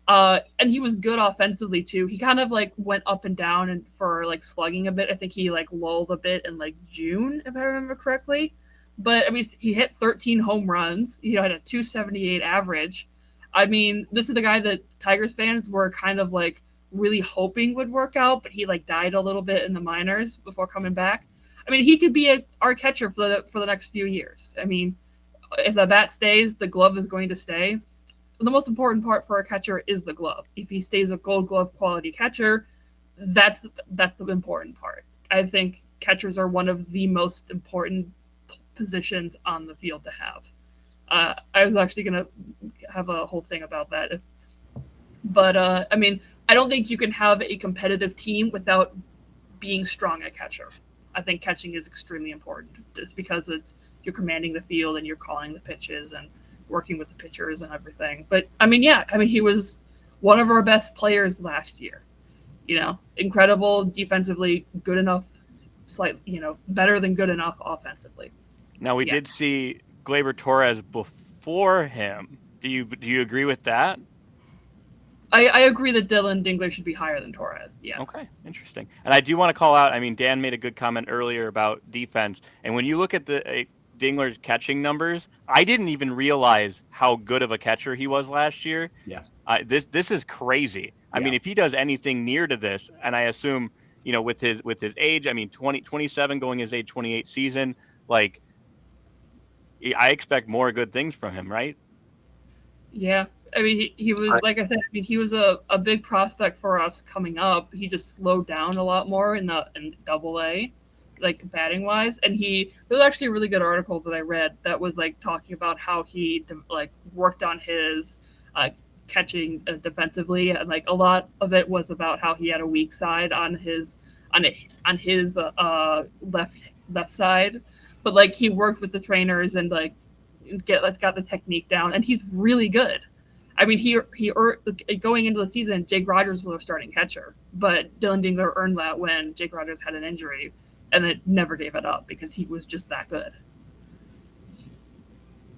And he was good offensively too. He kind of like went up and down and for like slugging a bit. I think he like lulled a bit in like June, if I remember correctly. But I mean, he hit 13 home runs. He had a 278 average. I mean, this is the guy that Tigers fans were kind of like really hoping would work out, but he like died a little bit in the minors before coming back. I mean, he could be our catcher for the next few years. I mean, if the bat stays, the glove is going to stay. The most important part for a catcher is the glove. If he stays a Gold Glove quality catcher, that's the important part. I think catchers are one of the most important positions on the field to have. I was actually going to have a whole thing about that. But I mean, I don't think you can have a competitive team without being strong at catcher. I think catching is extremely important just because you're commanding the field and you're calling the pitches and working with the pitchers and everything. But I mean, yeah, I mean, he was one of our best players last year. You know, incredible defensively, good enough, better than good enough offensively. Now we did see Gleyber Torres before him. Do you agree with that? I agree that Dylan Dingler should be higher than Torres. Yes. Okay, interesting. And I do want to call out, I mean, Dan made a good comment earlier about defense. And when you look at the Dingler's catching numbers, I didn't even realize how good of a catcher he was last year. Yeah. This is crazy. I mean, if he does anything near to this, and I assume, you know, with his age, I mean, 27 going his age 28 season, like, I expect more good things from him, right? Yeah. I mean, he was, like I said, I mean, he was a big prospect for us coming up. He just slowed down a lot more in Double-A, like batting wise. And there was actually a really good article that I read that was like talking about how he like worked on his catching defensively, and like a lot of it was about how he had a weak side on his left side, but like he worked with the trainers and like got the technique down, and he's really good. I mean, he going into the season, Jake Rogers was our starting catcher, but Dylan Dingler earned that when Jake Rogers had an injury, and then never gave it up because he was just that good.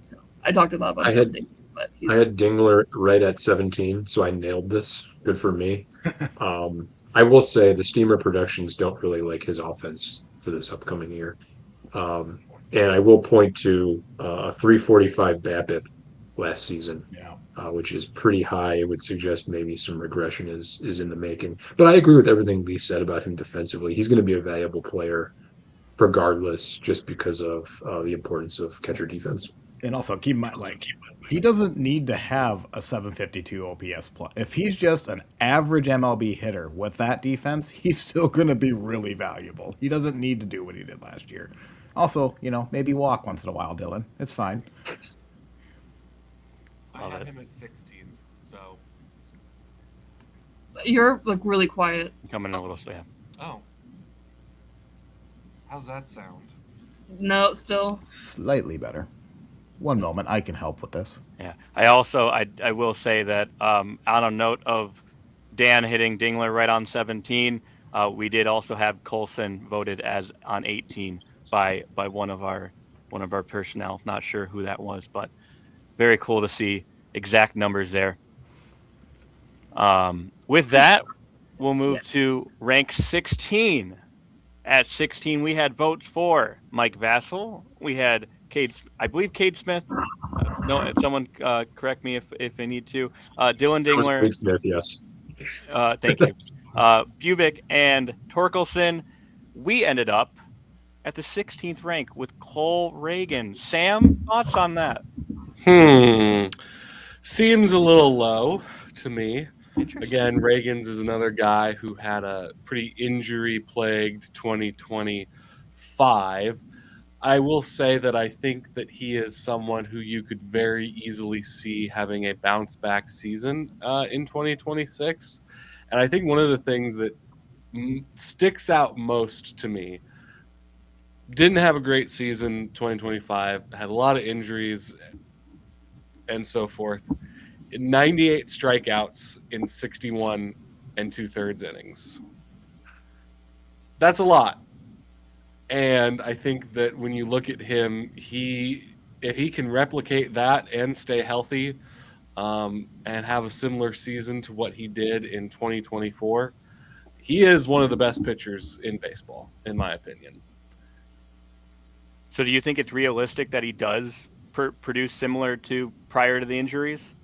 So, I talked a lot about Dingler, but I had Dingler right at 17, so I nailed this. Good for me. I will say the Steamer Productions don't really like his offense for this upcoming year. And I will point to a 345 BABIP last season. Yeah. Which is pretty high. It would suggest maybe some regression is in the making. But I agree with everything Lee said about him defensively. He's going to be a valuable player regardless, just because of the importance of catcher defense. And also keep in mind, like, he doesn't need to have a 752 OPS plus. If he's just an average MLB hitter with that defense, he's still going to be really valuable. He doesn't need to do what he did last year. Also, you know, maybe walk once in a while, Dylan. It's fine. I have him at 16, so you're like really quiet. Coming a little slow. Oh. How's that sound? No, still Slightly better. One moment, I can help with this. Yeah. I will say that on a note of Dan hitting Dingler right on 17, we did also have Coulson voted as on 18 by one of our personnel. Not sure who that was, but very cool to see exact numbers there. With that, we'll move to rank 16. At 16, we had votes for Mike Vassell. We had I believe Cade Smith. No, if someone correct me if they need to. Dylan Dingler. Cade Smith, yes. Thank you. Bubic and Torkelson. We ended up at the 16th rank with Cole Reagan. Sam, thoughts on that? Seems a little low to me. Again, Reagan's is another guy who had a pretty injury-plagued 2025. I will say that I think that he is someone who you could very easily see having a bounce back season in 2026. And I think one of the things that sticks out most to me, didn't have a great season 2025, had a lot of injuries and so forth. 98 strikeouts in 61 and 2/3 innings. That's a lot. And I think that when you look at him, if he can replicate that and stay healthy, and have a similar season to what he did in 2024, he is one of the best pitchers in baseball, in my opinion. So do you think it's realistic that he does produce similar to prior to the injuries?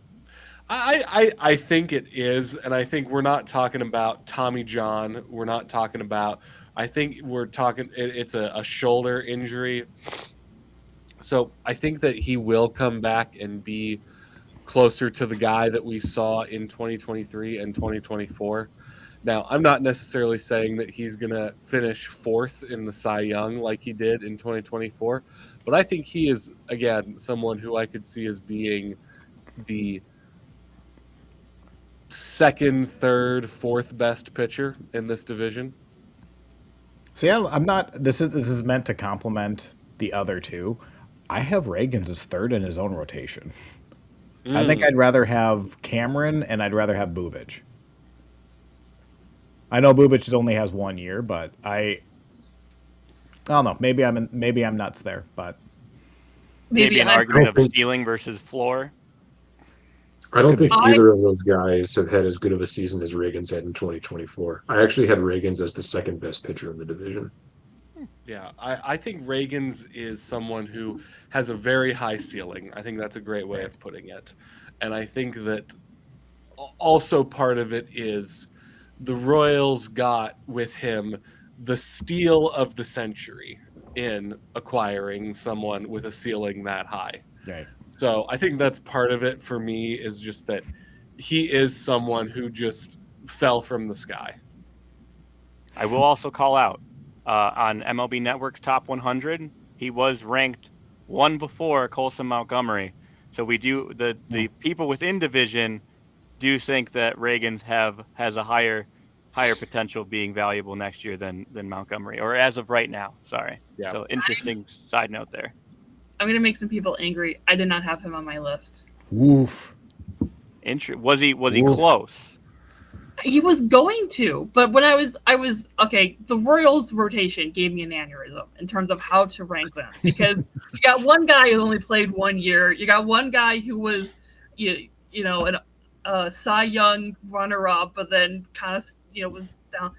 I think it is, and I think we're not talking about Tommy John. We're not talking about. I think we're talking. It's a shoulder injury, so I think that he will come back and be closer to the guy that we saw in 2023 and 2024. Now, I'm not necessarily saying that he's going to finish fourth in the Cy Young like he did in 2024, but I think he is, again, someone who I could see as being the second, third, fourth best pitcher in this division. See, I'm not. This is meant to complement the other two. I have Reagans as third in his own rotation. I think I'd rather have Cameron and I'd rather have Bubic. I know Bubic only has 1 year, but I don't know. Maybe I'm nuts there, but Maybe an I- argument of ceiling versus floor. I don't think I- either of those guys have had as good of a season as Reagan's had in 2024. I actually had Reagan's as the second best pitcher in the division. Yeah, I think Reagan's is someone who has a very high ceiling. I think that's a great way of putting it. And I think that also part of it is the Royals got with him the steal of the century in acquiring someone with a ceiling that high. right. So I think that's part of it for me, is just that he is someone who just fell from the sky. I will also call out on MLB Network's top 100, he was ranked one before Colson Montgomery. So we do the people within division do think that Reagan has a higher potential of being valuable next year than Montgomery, or as of right now. Sorry. Yeah. So interesting side note there. I'm gonna make some people angry. I did not have him on my list. Woof. Was he Oof. close? He was going to, but when I was okay. The Royals rotation gave me an aneurysm in terms of how to rank them, because you got one guy who only played 1 year. You got one guy who was, you know, a Cy Young runner-up, but then kind of was down,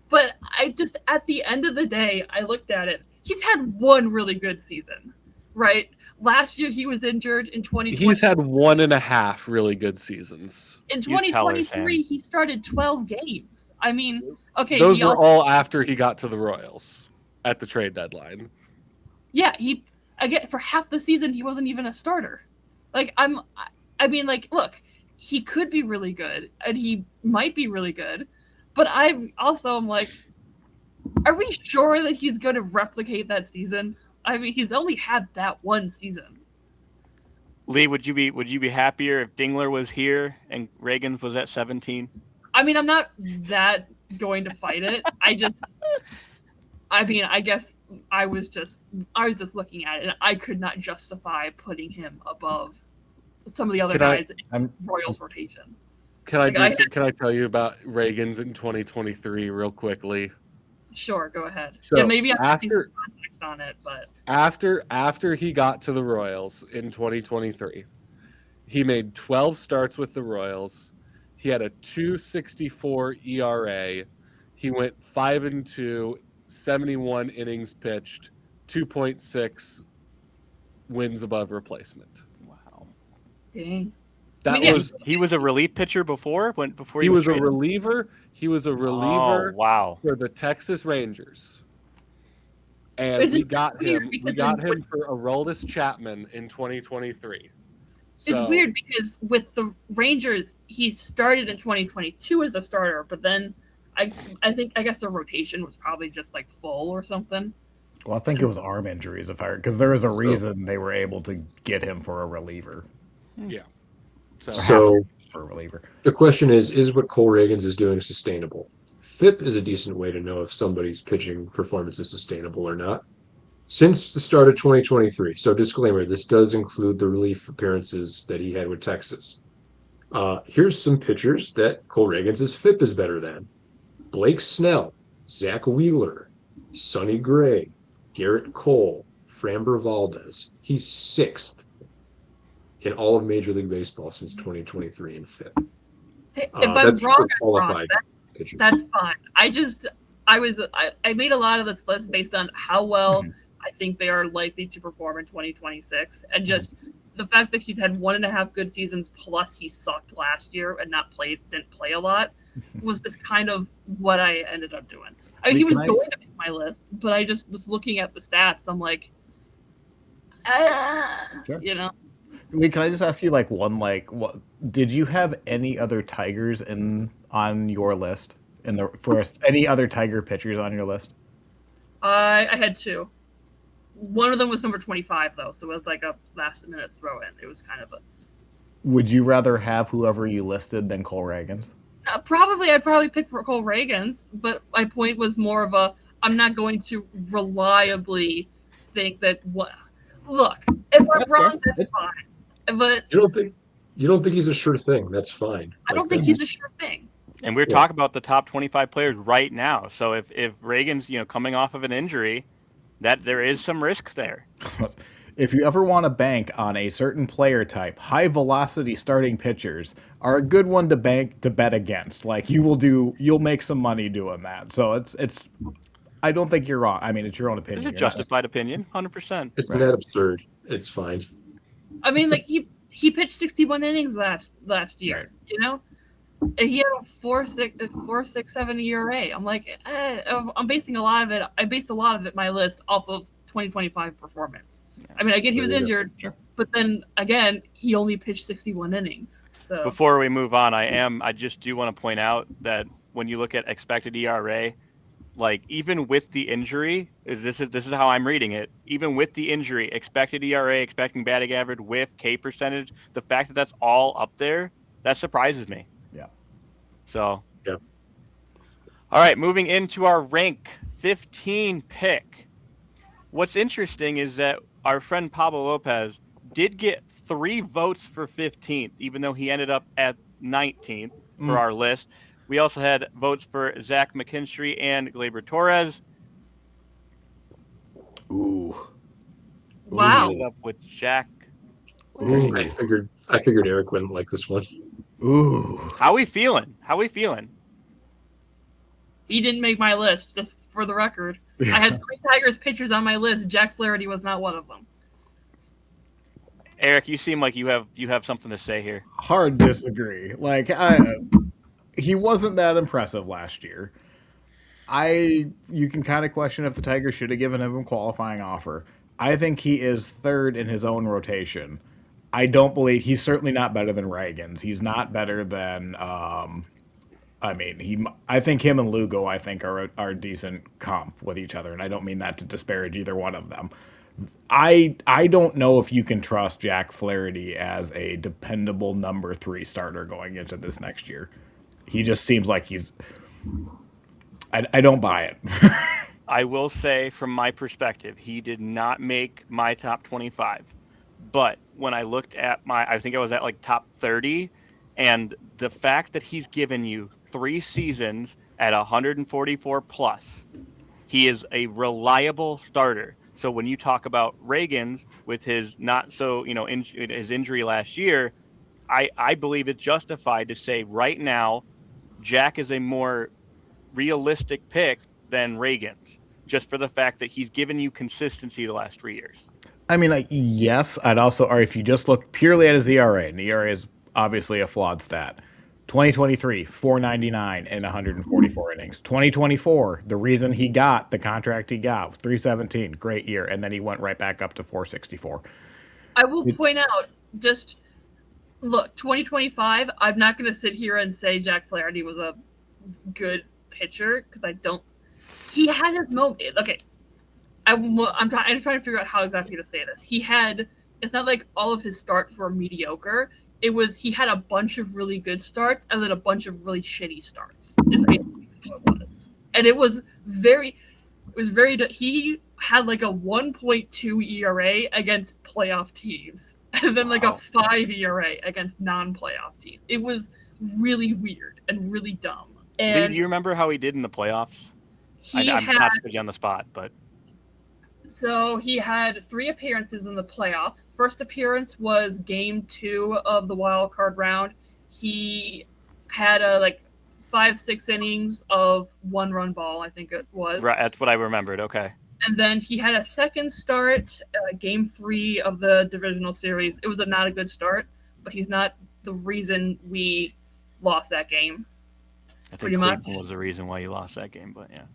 But I just, at the end of the day, I looked at it. He's had one really good season, right? Last year he was injured. In 2020, He's had 1.5 really good seasons. in You tell her, 2023 he started 12 games. I mean, okay, Those he were also, all after he got to the Royals at the trade deadline. yeah, he again for half the season he wasn't even a starter. Like look, he could be really good and he might be really good, but I'm like, are we sure that he's going to replicate that season? I mean, he's only had that one season. Lee, would you be happier if Dingler was here and Reagan was at 17? I mean, I'm not that going to fight it. I guess I was just looking at it and I could not justify putting him above some of the other guys in Royals rotation. Can I tell you about Reagan's in 2023 real quickly? Sure, go ahead. So yeah, maybe I have to see some context on it, but after he got to the Royals in 2023, he made 12 starts with the Royals. He had a 2.64 ERA. He went 5-2, 71 innings pitched, 2.6 wins above replacement. Wow. dang. He was a relief pitcher before he was a traded? reliever. He was a reliever Oh, wow. for the Texas Rangers. And It's we got weird him. We because got him for Aroldis Chapman in 2023. So, It's weird because with the Rangers, he started in 2022 as a starter, but then I guess the rotation was probably just like full or something. Well, I think it was arm injuries, because there was a reason they were able to get him for a reliever. Yeah. So For a reliever. the question is what Cole Reagans is doing sustainable? FIP is a decent way to know if somebody's pitching performance is sustainable or not. Since the start of 2023, so disclaimer, this does include the relief appearances that he had with Texas. Here's some pitchers that Cole Reagans' FIP is better than. Blake Snell, Zach Wheeler, Sonny Gray, Garrett Cole, Framber Valdez. He's 6th in all of Major League Baseball since 2023 in FIP. Hey, if I'm That's wrong, for I'm wrong. pitchers. That's fine. I made a lot of this list based on how well I think they are likely to perform in 2026, and just the fact that he's had 1.5 good seasons plus he sucked last year and didn't play a lot was just kind of what I ended up doing. I mean, he was going to make my list, but I just looking at the stats, I'm like, Sure. you know. Lee, can I just ask you what did you have any other Tigers on your list any other Tiger pitchers on your list? I had 2. One of them was number 25 though, so it was like a last minute throw in. It was kind of a. Would you rather have whoever you listed than Cole Reagans? I'd probably pick for Cole Reagans, but my point was more of I'm not going to reliably think that what. Look, if I'm wrong, that's fine. But you don't think he's a sure thing. That's fine. I don't think he's a sure thing. And we're talking about the top 25 players right now. So if Reagan's coming off of an injury, that there is some risk there. If you ever want to bank on a certain player type, high velocity starting pitchers are a good one to bet against. Like you'll make some money doing that. So it's I don't think you're wrong. I mean, it's your own opinion. It's a justified opinion, 100%. It's not absurd. It's fine. I mean, like he pitched 61 innings last year, and he had a 4.67 ERA. I'm like, I'm basing a lot of it. I based a lot of it my list off of 2025 performance. I mean, I get he was injured, but then again, he only pitched 61 innings. So before we move on, I just do want to point out that when you look at expected ERA, like even with the injury, this is how I'm reading it. Even with the injury, expected ERA, expecting batting average, whiff, K percentage, the fact that that's all up there, that surprises me. Yeah. So. Yeah. All right, moving into our rank 15 pick. What's interesting is that our friend Pablo Lopez did get 3 votes for 15th, even though he ended up at 19th for our list. We also had votes for Zach McKinstry and Gleyber Torres. Ooh. Wow. We ended up with Jack. Ooh. I figured Eric wouldn't like this one. Ooh. How we feeling? He didn't make my list, just for the record. I had 3 Tigers pitchers on my list. Jack Flaherty was not one of them. Eric, you seem like you have something to say here. Hard disagree. Like he wasn't that impressive last year. You can kind of question if the Tigers should have given him a qualifying offer. I think he is 3rd in his own rotation. I don't believe he's certainly not better than Reagans. He's not better than I think him and Lugo are decent comp with each other, and I don't mean that to disparage either one of them. I don't know if you can trust Jack Flaherty as a dependable number 3 starter going into this next year. He just seems like I don't buy it. I will say from my perspective, he did not make my top 25. But when I looked at I think I was at like top 30, and the fact that he's given you 3 seasons at 144 plus, he is a reliable starter. So when you talk about Reagans with his not so, his injury last year, I believe it's justified to say right now, Jack is a more realistic pick than Reagans, just for the fact that he's given you consistency the last 3 years. I mean, yes, I'd also, or if you just look purely at his ERA, and ERA is obviously a flawed stat. 2023, 499 in 144 innings. 2024, the reason he got the contract he got, 317, great year, and then he went right back up to 464. I will point out, just look, 2025, I'm not going to sit here and say Jack Flaherty was a good pitcher, because I don't. He had his moment. Okay, I'm trying to figure out how exactly to say this. It's not like all of his starts were mediocre. He had a bunch of really good starts and then a bunch of really shitty starts. It's basically what it was. And he had like a 1.2 ERA against playoff teams and then like a 5 ERA against non-playoff teams. It was really weird and really dumb. And Lee, do you remember how he did in the playoffs? I'm not to put you on the spot, but so he had 3 appearances in the playoffs. First appearance was Game 2 of the wild card round. He had 5-6 innings of 1-run ball, I think it was. Right, that's what I remembered. Okay. And then he had a second start, Game 3 of the divisional series. It was not a good start, but he's not the reason we lost that game. I think Cleveland was the reason why you lost that game, but yeah.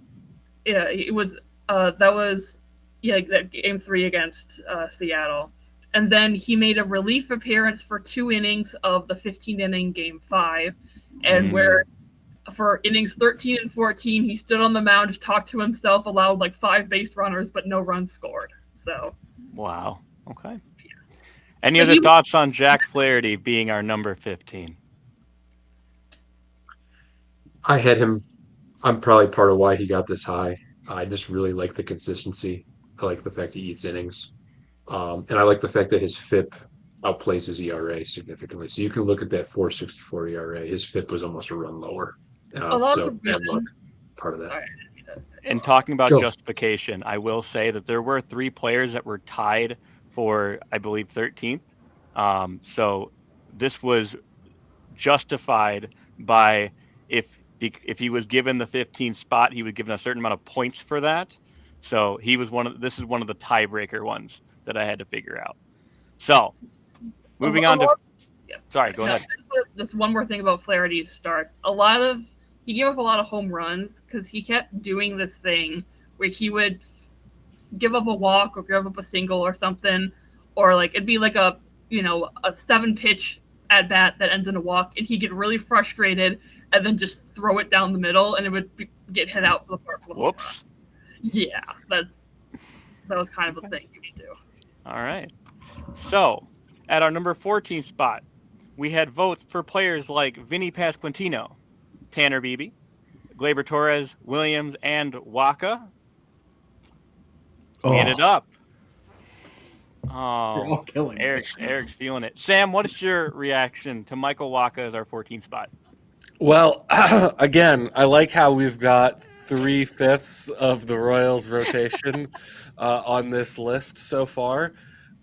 Yeah, it was. That was that Game 3 against Seattle, and then he made a relief appearance for 2 innings of the 15-inning Game 5, and where for innings 13 and 14 he stood on the mound, talked to himself, allowed like 5 base runners, but no runs scored. So. Wow. Okay. Any other thoughts on Jack Flaherty being our number 15? I had him. I'm probably part of why he got this high. I just really like the consistency. I like the fact he eats innings. And I like the fact that his FIP outplays his ERA significantly. So you can look at that 4.64 ERA. His FIP was almost a run lower. So bad luck, part of that. Sorry. And talking about justification, I will say that there were 3 players that were tied for, I believe, 13th. So this was justified by if he was given the 15th spot, he was given a certain amount of points for that. So this is one of the tiebreaker ones that I had to figure out. So moving on to sorry, go ahead. Just one more thing about Flaherty's starts. He gave up a lot of home runs because he kept doing this thing where he would give up a walk or give up a single or something, or like it'd be like a 7-pitch at bat that ends in a walk, and he'd get really frustrated and then just throw it down the middle, and it would get hit out for the park. Whoops. Yeah, that was kind of a thing you could do. All right. So at our number 14 spot, we had votes for players like Vinny Pasquantino, Tanner Beebe, Gleyber Torres, Williams, and Waka. Ended up. Oh, you're all killing me. Eric's feeling it. Sam, what is your reaction to Michael Waka as our 14th spot? Well, again, I like how we've got 3/5 of the Royals rotation on this list so far.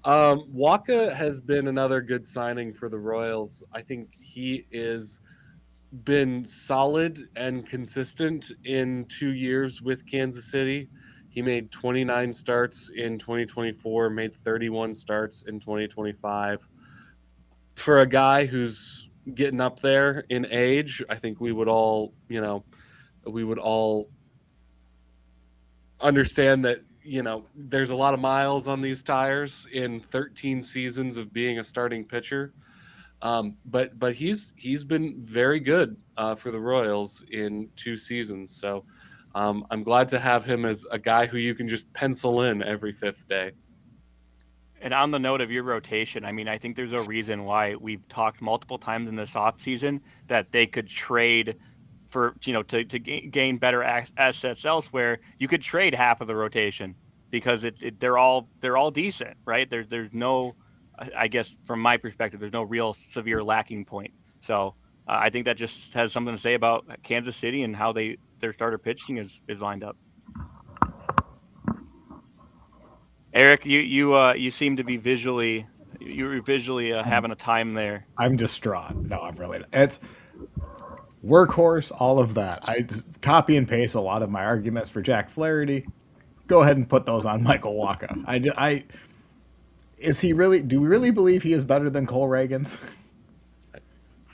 Waka has been another good signing for the Royals. I think he is been solid and consistent in 2 years with Kansas City. He made 29 starts in 2024, made 31 starts in 2025. For a guy who's getting up there in age, I think we would all understand that, there's a lot of miles on these tires in 13 seasons of being a starting pitcher. But he's been very good for the Royals in 2 seasons. So I'm glad to have him as a guy who you can just pencil in every 5th day. And on the note of your rotation, I mean, I think there's a reason why we've talked multiple times in this offseason that they could trade for, to gain better assets elsewhere. You could trade half of the rotation because they're all decent, right? There's no, I guess from my perspective, there's no real severe lacking point. So I think that just has something to say about Kansas City and how their starter pitching is lined up. Eric, you seem to be visually having a time there. I'm distraught. No, I'm really. It's workhorse, all of that. I just copy and paste a lot of my arguments for Jack Flaherty. Go ahead and put those on Michael Waka. Is he really? Do we really believe he is better than Cole Reagans?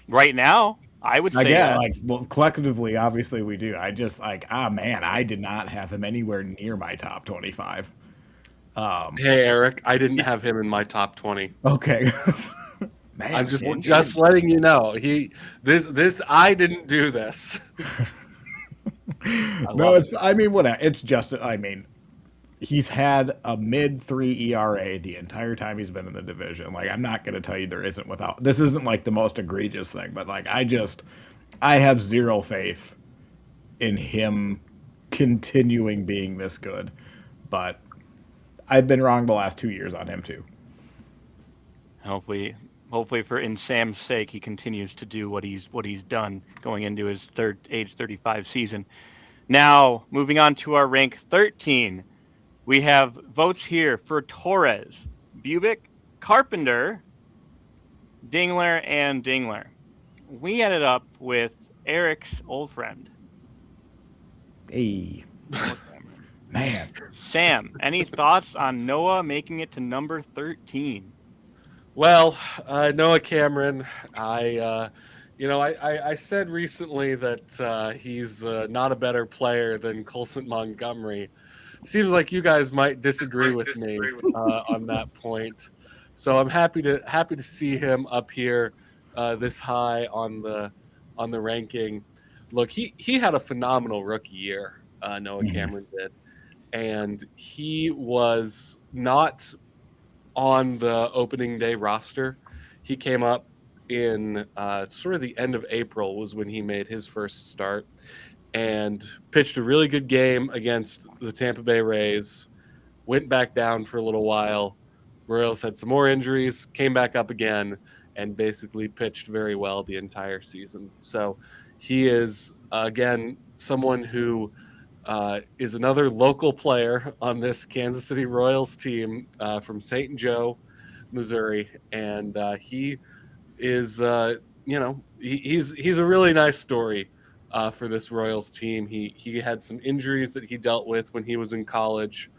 Right now, I would say that. Collectively, obviously we do. I just I did not have him anywhere near my top 25. Hey, Eric, I didn't have him in my top 20. Okay. Man, I'm just letting you know. I didn't do this. No, it's. I mean, whatever. It's just. I mean, he's had a mid-3 ERA the entire time he's been in the division. Like, I'm not going to tell you there isn't without. This isn't like the most egregious thing, but like I have zero faith in him continuing being this good. But I've been wrong the last 2 years on him too. Hopefully for in Sam's sake, he continues to do what he's done going into his age 35 season. Now, moving on to our rank 13, we have votes here for Torres, Bubic, Carpenter, Dingler, and Dingler. We ended up with Eric's old friend. Hey, man. Sam, any thoughts on Noah making it to number 13? Well, Noah Cameron, I said recently that he's not a better player than Colson Montgomery. Seems like you guys might disagree with me on that point. So I'm happy to see him up here this high on the ranking. Look, he had a phenomenal rookie year. Noah Cameron did, and he was not on the opening day roster. He came up in sort of the end of April was when he made his first start and pitched a really good game against the Tampa Bay Rays, went back down for a little while. Royals had some more injuries, came back up again, and basically pitched very well the entire season. So he is, again, someone who is another local player on this Kansas City Royals team from St. Joe, Missouri, and he is, he's a really nice story for this Royals team. He had some injuries that he dealt with when he was in college.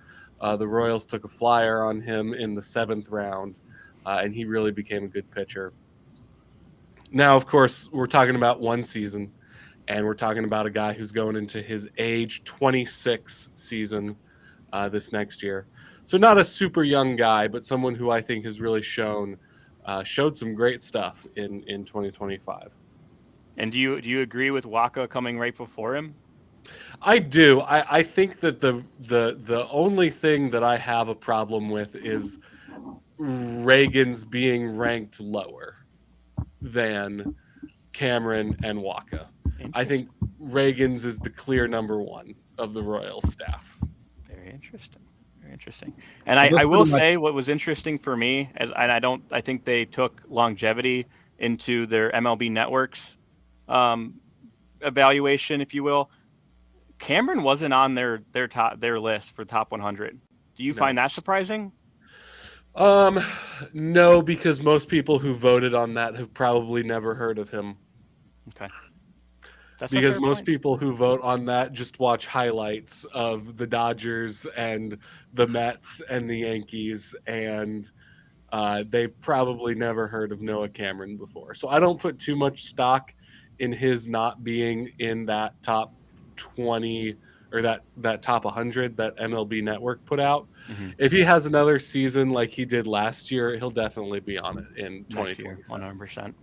The Royals took a flyer on him in the 7th round, and he really became a good pitcher. Now, of course, we're talking about one season. And we're talking about a guy who's going into his age 26 season this next year. So not a super young guy, but someone who I think has really showed some great stuff in 2025. And do you agree with Waka coming right before him? I do. I think that the only thing that I have a problem with is Reagan's being ranked lower than Cameron and Waka. I think Reagan's is the clear number one of the Royals staff. Very interesting. Very interesting. And I will say what was interesting for me, I think they took longevity into their MLB Network's evaluation, if you will. Cameron wasn't on their list for top 100. Do you find that surprising? No, because most people who voted on that have probably never heard of him. Okay. That's because most people who vote on that just watch highlights of the Dodgers and the Mets and the Yankees, and they've probably never heard of Noah Cameron before. So I don't put too much stock in his not being in that top 20 or that top 100 that MLB Network put out. Mm-hmm. If he has another season like he did last year, he'll definitely be on it in 2027. 100%.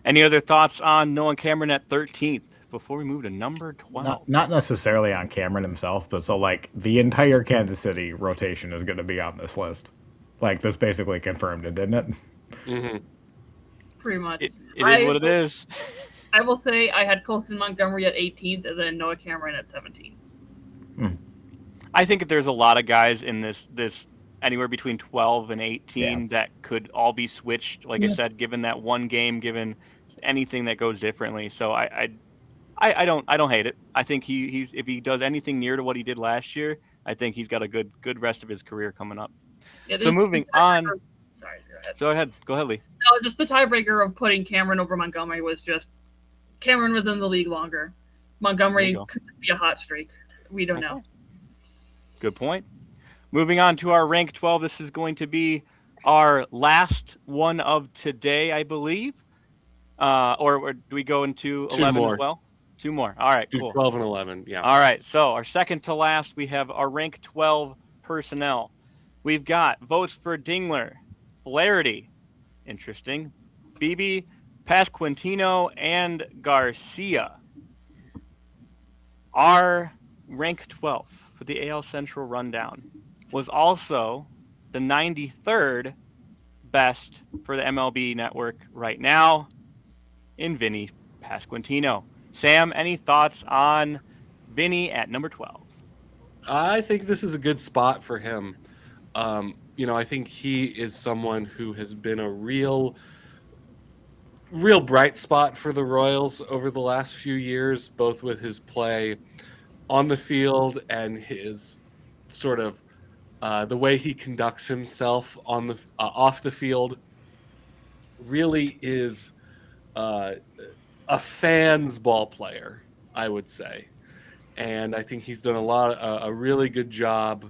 Any other thoughts on Noah Cameron at 13th before we move to number 12? Not necessarily on Cameron himself, but so like the entire Kansas City rotation is going to be on this list. Like this basically confirmed it, didn't it? Mm-hmm. Pretty much. It is what it is. I will say I had Colson Montgomery at 18th and then Noah Cameron at 17th. I think there's a lot of guys in this anywhere between 12 and 18 that could all be switched. Like I said, given that one game, given anything that goes differently. So I don't hate it. I think he if he does anything near to what he did last year, I think he's got a good rest of his career coming up. Yeah, so moving on. Sorry, go ahead. Go ahead, Lee. No, just the tiebreaker of putting Cameron over Montgomery was just Cameron was in the league longer. Montgomery could be a hot streak. We don't know. Good point. Moving on to our rank 12. This is going to be our last one of today, I believe. Or do we go into 11 as well? Two more. All right, cool. 12 and 11, yeah. All right, so our second to last, we have our rank 12 personnel. We've got votes for Dingler, Flaherty, interesting, Beebe, Pasquantino, and Garcia. Our rank 12 for the AL Central rundown was also the 93rd best for the MLB network right now in Vinny Pasquantino. Sam, any thoughts on Vinny at number 12? I think this is a good spot for him. I think he is someone who has been a real bright spot for the Royals over the last few years, both with his play on the field and his sort of the way he conducts himself on the off the field. Really is a fan's ball player, I would say, and I think he's done a really good job.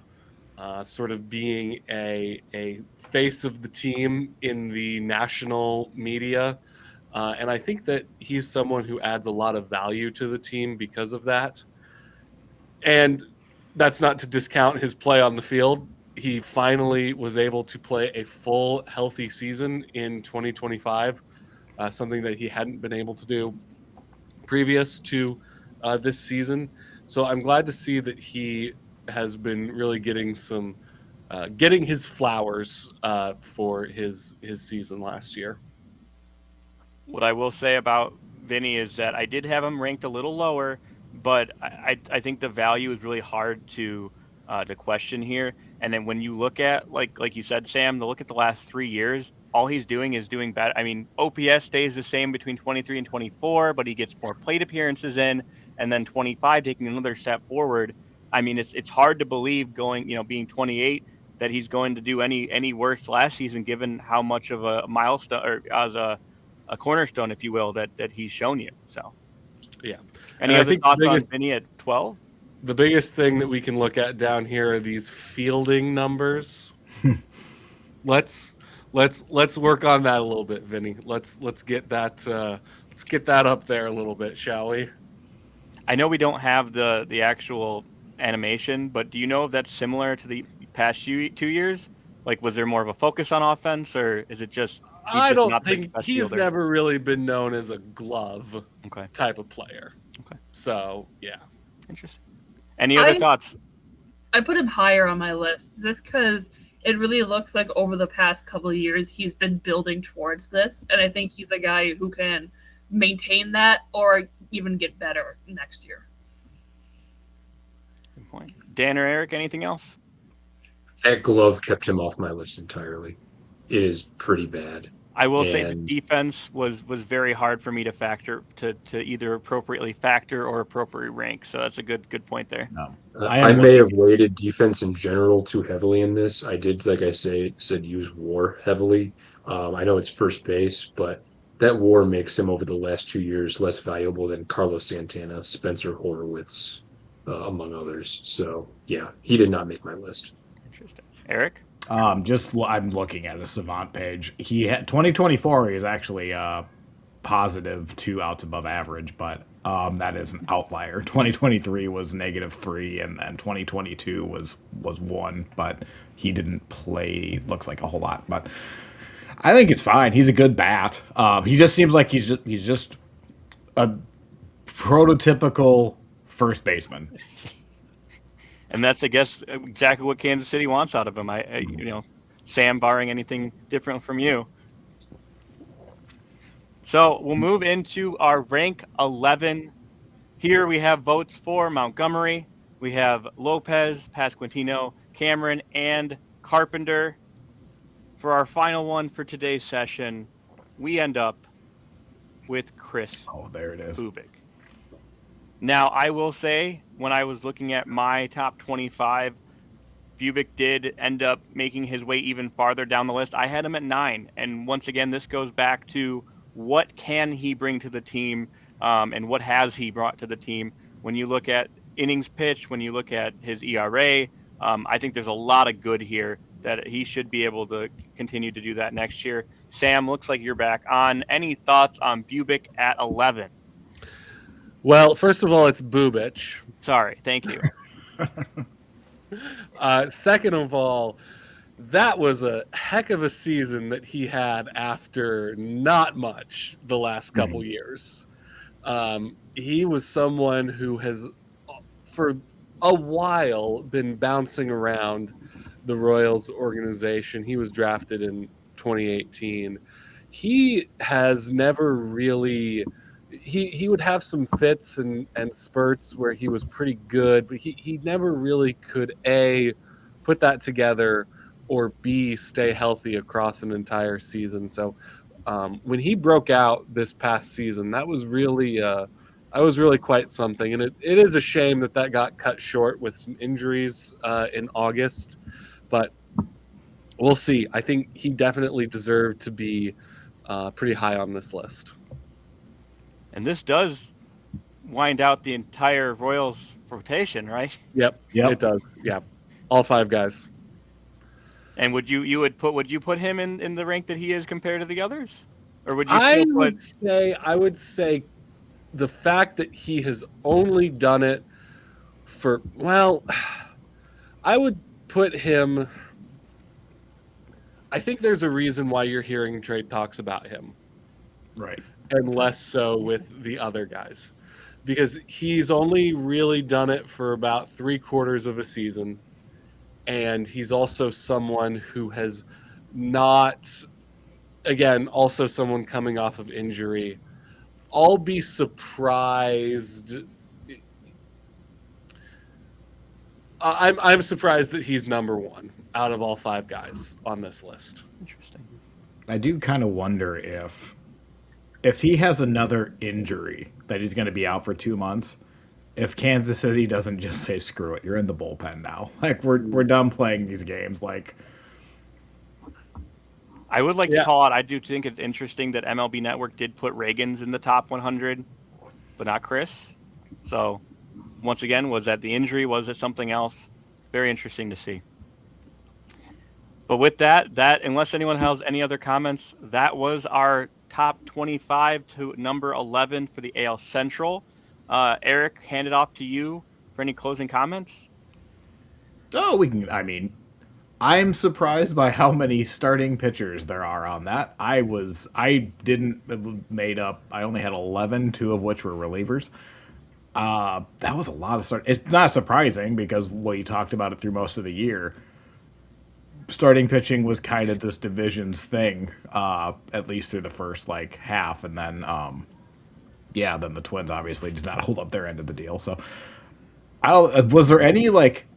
Sort of being a face of the team in the national media. And I think that he's someone who adds a lot of value to the team because of that. And that's not to discount his play on the field. He finally was able to play a full, healthy season in 2025, something that he hadn't been able to do previous to this season. So I'm glad to see that he has been really getting his flowers for his season last year. What I will say about Vinny is that I did have him ranked a little lower, but I think the value is really hard to question here. And then when you look at like you said, Sam, to look at the last 3 years, all he's doing is doing better. I mean, OPS stays the same between 23 and 24, but he gets more plate appearances in, and then 25 taking another step forward. I mean, it's hard to believe being 28 that he's going to do any worse last season, given how much of a milestone or as a cornerstone, if you will, that he's shown you. So, yeah. Any other thoughts on Vinny at 12? The biggest thing that we can look at down here are these fielding numbers. Let's work on that a little bit, Vinny. Let's get that up there a little bit, shall we? I know we don't have the actual animation, but do you know if that's similar to the past 2 years? Like, was there more of a focus on offense, or is it just? I don't think he's never really been known as a glove type of player. Okay. So, yeah. Interesting. Any other thoughts? I put him higher on my list just because it really looks like over the past couple of years he's been building towards this, and I think he's a guy who can maintain that or even get better next year. Good point. Dan or Eric, anything else? That glove kept him off my list entirely. It is pretty bad. I will say the defense was very hard for me to factor to either appropriately factor or appropriately rank. So that's a good point there. No. I may have weighted defense in general too heavily in this. I did, like I said, use WAR heavily. I know it's first base, but that WAR makes him over the last 2 years less valuable than Carlos Santana, Spencer Horowitz, among others. So yeah, he did not make my list. Interesting. Eric? I'm looking at the Savant page. He had 2024. He is actually positive 2 outs above average, but that is an outlier. 2023 was -3, and then 2022 was 1, but he didn't play. Looks like a whole lot, but I think it's fine. He's a good bat. He just seems like he's just a prototypical first baseman. And that's, I guess, exactly what Kansas City wants out of him. Sam, barring anything different from you. So we'll move into our rank 11. Here we have votes for Montgomery. We have Lopez, Pasquantino, Cameron, and Carpenter. For our final one for today's session, we end up with Chris. Oh, there it is. Bubic. Now, I will say, when I was looking at my top 25, Bubic did end up making his way even farther down the list. I had him at 9. And once again, this goes back to what can he bring to the team and what has he brought to the team. When you look at innings pitched, when you look at his ERA, I think there's a lot of good here that he should be able to continue to do that next year. Sam, looks like you're back on. Any thoughts on Bubic at 11? Well, first of all, it's Bubic. Sorry, thank you. Second of all, that was a heck of a season that he had after not much the last couple years. He was someone who has, for a while been bouncing around the Royals organization. He was drafted in 2018. He has never really he would have some fits and spurts where he was pretty good, but he never really could A, put that together, or B, stay healthy across an entire season. So when he broke out this past season, that was really quite something, and it is a shame that got cut short with some injuries in August, but we'll see. I think he definitely deserved to be pretty high on this list. And this does wind out the entire Royals rotation, right? Yep, it does. Yeah, all 5 guys. And would you put him in the rank that he is compared to the others, or would you? I would say the fact that he has only done it for I would put him. I think there's a reason why you're hearing trade talks about him, Right. and less so with the other guys, because he's only really done it for about 3/4 of a season, and he's also someone who has not, again, also someone coming off of injury. I'll be surprised. I'm surprised that he's number 1 out of all 5 guys on this list. Interesting. I do kind of wonder if he has another injury that he's going to be out for 2 months, if Kansas City doesn't just say screw it, you're in the bullpen now. Like we're done playing these games. Like I would like to call out. I do think it's interesting that MLB Network did put Reagan's in the top 100, but not Chris. So once again, was that the injury? Was it something else? Very interesting to see. But with that, unless anyone has any other comments, that was our top 25 to number 11 for the AL Central. Eric, hand it off to you for any closing comments. Oh, we can. I mean, I'm surprised by how many starting pitchers there are on that. I only had 11, 2 of which were relievers. That was a lot of start. It's not surprising because you talked about it through most of the year. Starting pitching was kind of this division's thing, at least through the first half, and then then the Twins obviously did not hold up their end of the deal. So, was there any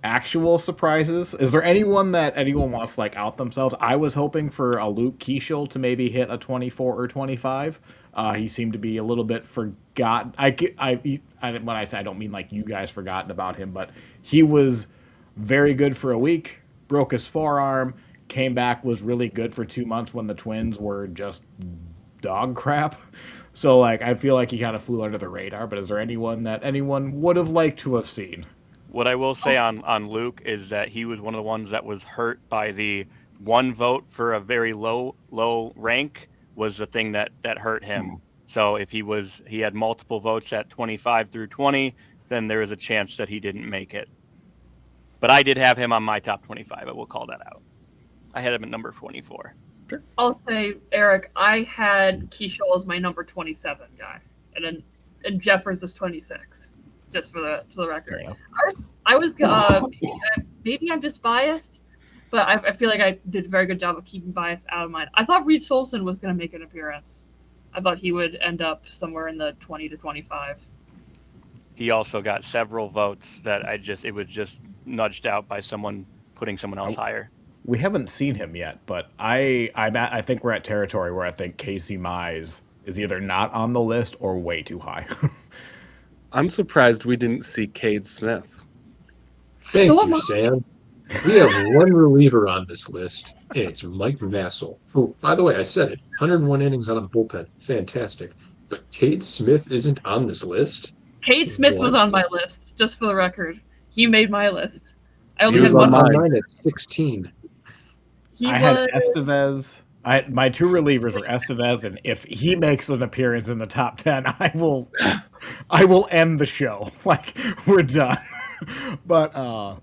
actual surprises? Is there anyone that anyone wants to out themselves? I was hoping for a Luke Keeschel to maybe hit a 24 or 25. He seemed to be a little bit forgotten. When I say I don't mean you guys forgotten about him, but he was very good for a week. Broke his forearm, came back, was really good for 2 months when the Twins were just dog crap. So I feel like he kind of flew under the radar. But is there anyone that anyone would have liked to have seen? What I will say on Luke is that he was one of the ones that was hurt by the 1 vote for a very low rank was the thing that hurt him. So if he had multiple votes at 25 through 20, then there is a chance that he didn't make it. But I did have him on my top 25. I will call that out. I had him at number 24. Sure. I'll say, Eric, I had Keeschel as my number 27 guy, and Jeffers is 26. Just for the record, I was maybe I'm just biased, but I feel like I did a very good job of keeping bias out of mine. I thought Reed Solson was going to make an appearance. I thought he would end up somewhere in the 20 to 25. He also got several votes that it was just nudged out by someone putting someone else higher. We haven't seen him yet, but I think we're at territory where I think Casey Mize is either not on the list or way too high. I'm surprised we didn't see Cade Smith. Thank you, Sam. We have one reliever on this list, and it's Mike Vassell. Oh, by the way, I said it. 101 innings out of the bullpen. Fantastic. But Cade Smith isn't on this list? Cade Smith was on my list, just for the record. He made my list. I only He was had on one. mine at 16. I had Estevez. My 2 relievers were Estevez, and if he makes an appearance in the top 10, I will end the show. We're done. But I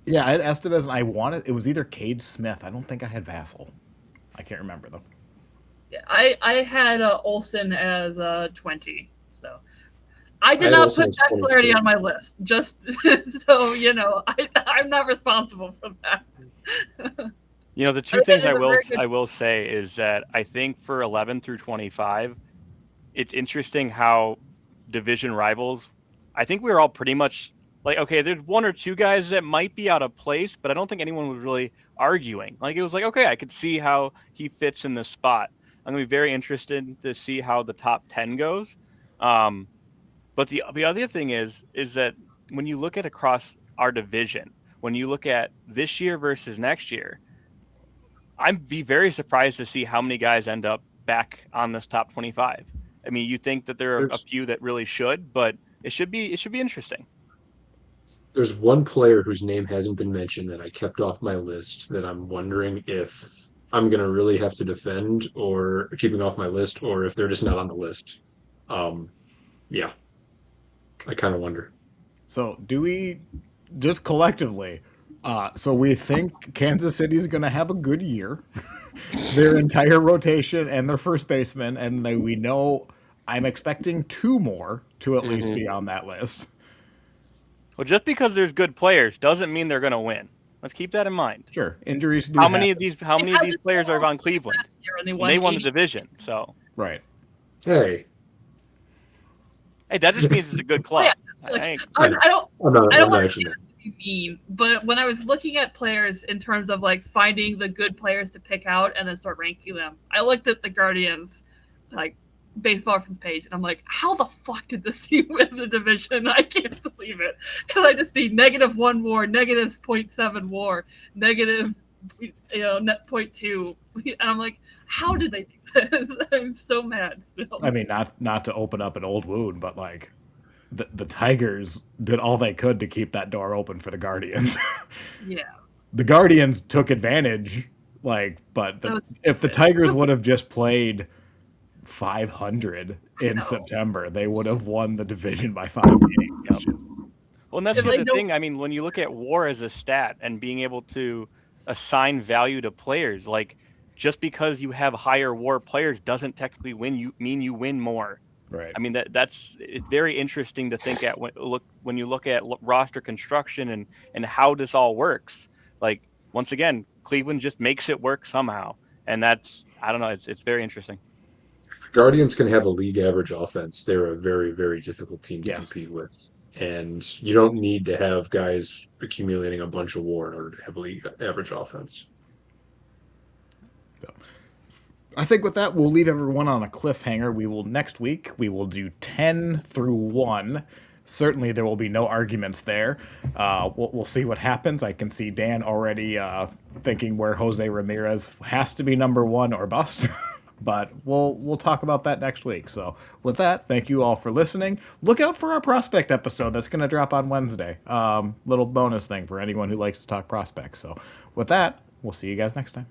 had Estevez, and it was either Cade Smith. I don't think I had Vassell. I can't remember though. Yeah, I had Olsen as 20. So I did I not also put Jack explained Flaherty to- on my list. Just so you know, I'm not responsible for that. You know, the I two think things that is a very good- I will say is that I think for 11 through 25, it's interesting how division rivals. I think we were all pretty much like, okay, there's one or two guys that might be out of place, but I don't think anyone was really arguing. Like it was like, okay, I could see how he fits in this spot. I'm gonna be very interested to see how the top 10 goes. But the other thing is that when you look at across our division, when you look at this year versus next year, I'd be very surprised to see how many guys end up back on this top 25. I mean, you think that there are a few that really should, but it should be interesting. There's one player whose name hasn't been mentioned that I kept off my list that I'm wondering if I'm going to really have to defend or keeping off my list, or if they're just not on the list. Yeah, I kind of wonder. So do we just collectively? So we think Kansas City is going to have a good year, their entire rotation and their first baseman, and we know I'm expecting two more to at least be on that list. Well, just because there's good players doesn't mean they're going to win. Let's keep that in mind. Sure, injuries do. How many happen. of these players are on Cleveland? And They won the division, so Right. Hey, that just means it's a good club. Yeah, like, I I don't I'm not want actually. to be mean, but when I was looking at players in terms of like finding the good players to pick out and then start ranking them, I looked at the Guardians like baseball reference page and I'm like, how the fuck did this team win the division? I can't believe it. Because I just see -1 WAR, -0.7 WAR, negative net 0.2, and I'm like, how did they do this? I'm so mad still. I mean, not to open up an old wound, but like the Tigers did all they could to keep that door open for the Guardians. Yeah. The Guardians took advantage, but if the Tigers would have just played 500 in September, they would have won the division by 5 games. Yep. Well, and that's If the they other don't- thing. I mean, when you look at WAR as a stat and being able to assign value to players, like just because you have higher WAR players doesn't technically mean you win more. Right. I mean it's very interesting to think at when you look at roster construction and how this all works. Like once again, Cleveland just makes it work somehow, and that's I don't know. It's very interesting. If the Guardians can have a league average offense, they're a very, very difficult team to Yes. compete with. And you don't need to have guys accumulating a bunch of WAR in order to have a league average offense. I think with that, we'll leave everyone on a cliffhanger. Next week, we will do 10 through 1. Certainly, there will be no arguments there. We'll see what happens. I can see Dan already thinking where Jose Ramirez has to be number 1 or bust. But we'll talk about that next week. So with that, thank you all for listening. Look out for our prospect episode that's going to drop on Wednesday. Little bonus thing for anyone who likes to talk prospects. So with that, we'll see you guys next time.